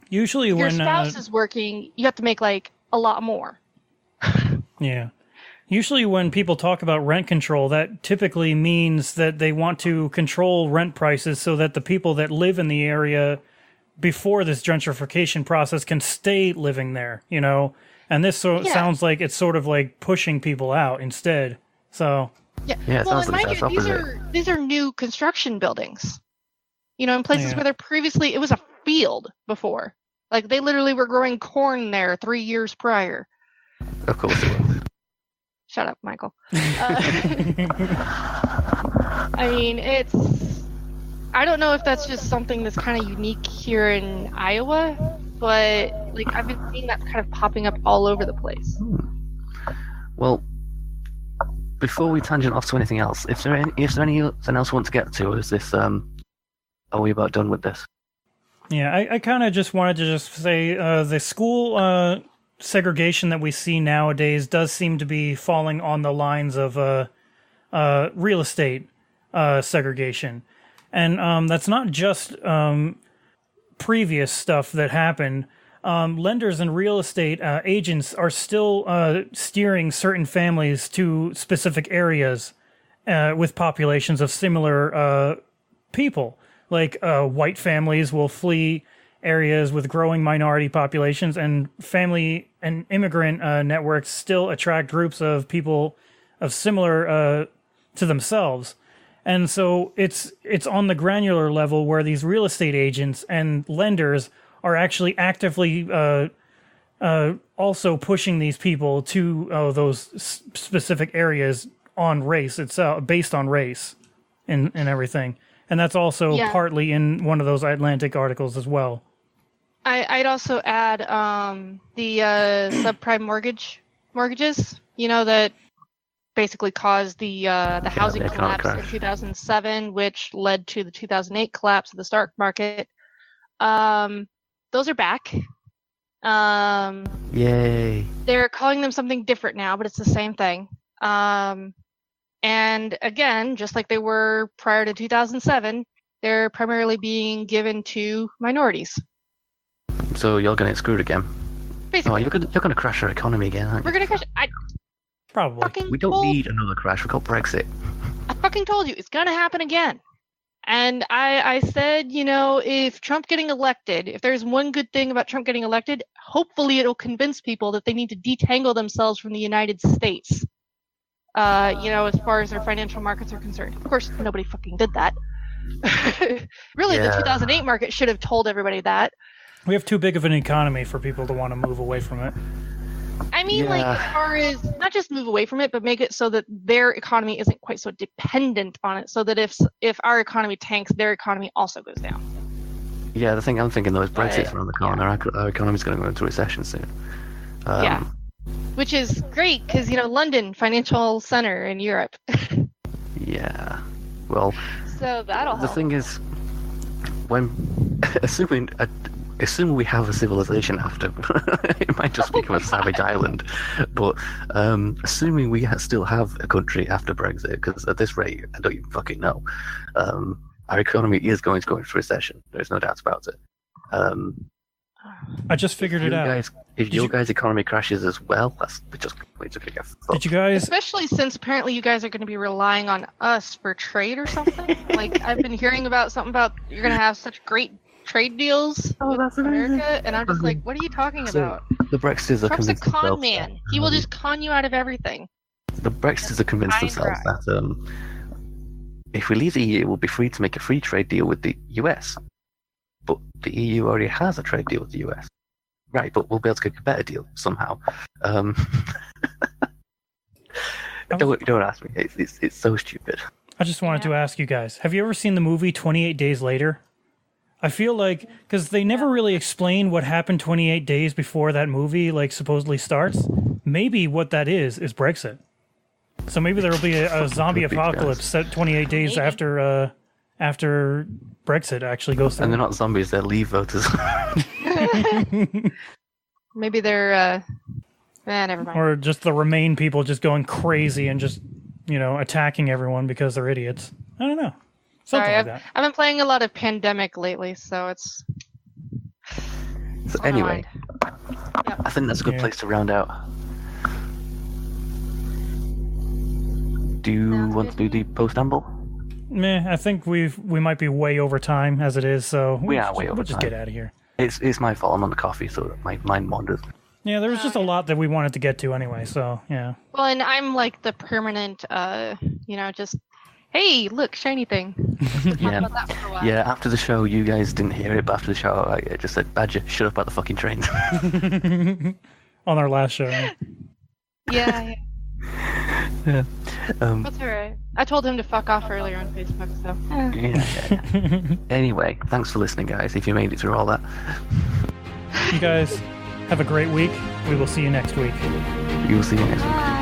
S3: Usually
S4: if
S3: when
S4: your spouse is working, you have to make like a lot more.
S3: Yeah. Usually when people talk about rent control, that typically means that they want to control rent prices so that the people that live in the area before this gentrification process can stay living there, And this sounds like it's sort of like pushing people out instead. So
S2: yeah,
S4: well, and mind you, these are new construction buildings. In places where there previously it was a field before. Like they literally were growing corn there 3 years prior.
S2: Of course it was.
S4: Shut up, Michael. I mean, I don't know if that's just something that's kind of unique here in Iowa, but like I've been seeing that kind of popping up all over the place.
S2: Well, before we tangent off to anything else, is there anything else you want to get to, or is this are we about done with this?
S3: Yeah, I kind of just wanted to just say the school segregation that we see nowadays does seem to be falling on the lines of real estate segregation. And that's not just previous stuff that happened. Lenders and real estate agents are still steering certain families to specific areas with populations of similar people. Like white families will flee areas with growing minority populations, and family and immigrant networks still attract groups of people of similar to themselves. And so it's on the granular level where these real estate agents and lenders are actually actively also pushing these people to those specific areas on race itself, based on race and everything. And that's also partly in one of those Atlantic articles as well.
S4: I'd also add the subprime mortgages, that basically caused the housing collapse in 2007, which led to the 2008 collapse of the stock market. Those are back.
S2: Yay.
S4: They're calling them something different now, but it's the same thing. And again, just like they were prior to 2007, they're primarily being given to minorities.
S2: So you're going to get screwed again.
S4: Basically.
S2: Oh, you're going to crash our economy again, aren't you?
S4: We're going to crash.
S3: Probably.
S2: We don't need another crash. We got Brexit.
S4: I fucking told you it's going to happen again. And I said, if Trump getting elected, if there's one good thing about Trump getting elected, hopefully it'll convince people that they need to detangle themselves from the United States. As far as their financial markets are concerned. Of course, nobody fucking did that. Really, the 2008 market should have told everybody that.
S3: We have too big of an economy for people to want to move away from it.
S4: I mean, like, as far as not just move away from it, but make it so that their economy isn't quite so dependent on it, so that if our economy tanks, their economy also goes down.
S2: Yeah, the thing I'm thinking, though, is Brexit's around the corner. Our economy's going to go into recession soon.
S4: Which is great, because, London, financial center in Europe.
S2: Yeah. Well,
S4: so that'll help.
S2: The thing is, when assuming assuming we have a civilization after, it might just become a savage island, but assuming we still have a country after Brexit, because at this rate, I don't even fucking know, our economy is going to go into recession. There's no doubt about it.
S3: I just figured it out.
S2: If your guys' economy crashes as well, we're just going to get fucked.
S3: Did you guys?
S4: Especially since apparently you guys are going to be relying on us for trade or something. Like, I've been hearing about something about you're going to have such great trade deals with America, and I'm just like, what are you talking about?
S2: The Brexiters are
S4: Trump's a
S2: convinced
S4: con
S2: themselves
S4: man. He will just con you out of everything.
S2: The Brexiters are convinced themselves that if we leave the EU, we'll be free to make a free trade deal with the US. But the EU already has a trade deal with the US. Right, but we'll be able to get a better deal somehow. Don't ask me. It's so stupid.
S3: I just wanted to ask you guys, have you ever seen the movie 28 Days Later? I feel like, because they never really explain what happened 28 days before that movie, like, supposedly starts. Maybe what that is Brexit. So maybe there will be a zombie apocalypse set 28 days after Brexit actually goes through.
S2: And they're not zombies, they're Leave voters.
S4: Maybe they're, never mind.
S3: Or just the Remain people just going crazy and just, attacking everyone because they're idiots. I don't know. Something like that.
S4: I've been playing a lot of Pandemic lately, so it's...
S2: So anyway, I think that's a good place to round out. Do you want to do the post-amble?
S3: I think we might be way over time as it is, so
S2: we are way over time.
S3: We'll just get out of here.
S2: It's my fault. I'm on the coffee, so my mind wanders.
S3: Yeah, there was just a lot that we wanted to get to anyway, so yeah.
S4: Well, and I'm like the permanent, just, hey, look, shiny thing.
S2: Yeah, after the show, you guys didn't hear it, but after the show, I just said, Badger, shut up about the fucking train.
S3: On our last show.
S4: Yeah.
S2: Yeah.
S4: That's alright. I told him to fuck off earlier on Facebook, so.
S2: Yeah. Anyway, thanks for listening, guys, if you made it through all that.
S3: You guys have a great week. We will see you next week.
S2: We will see you next week.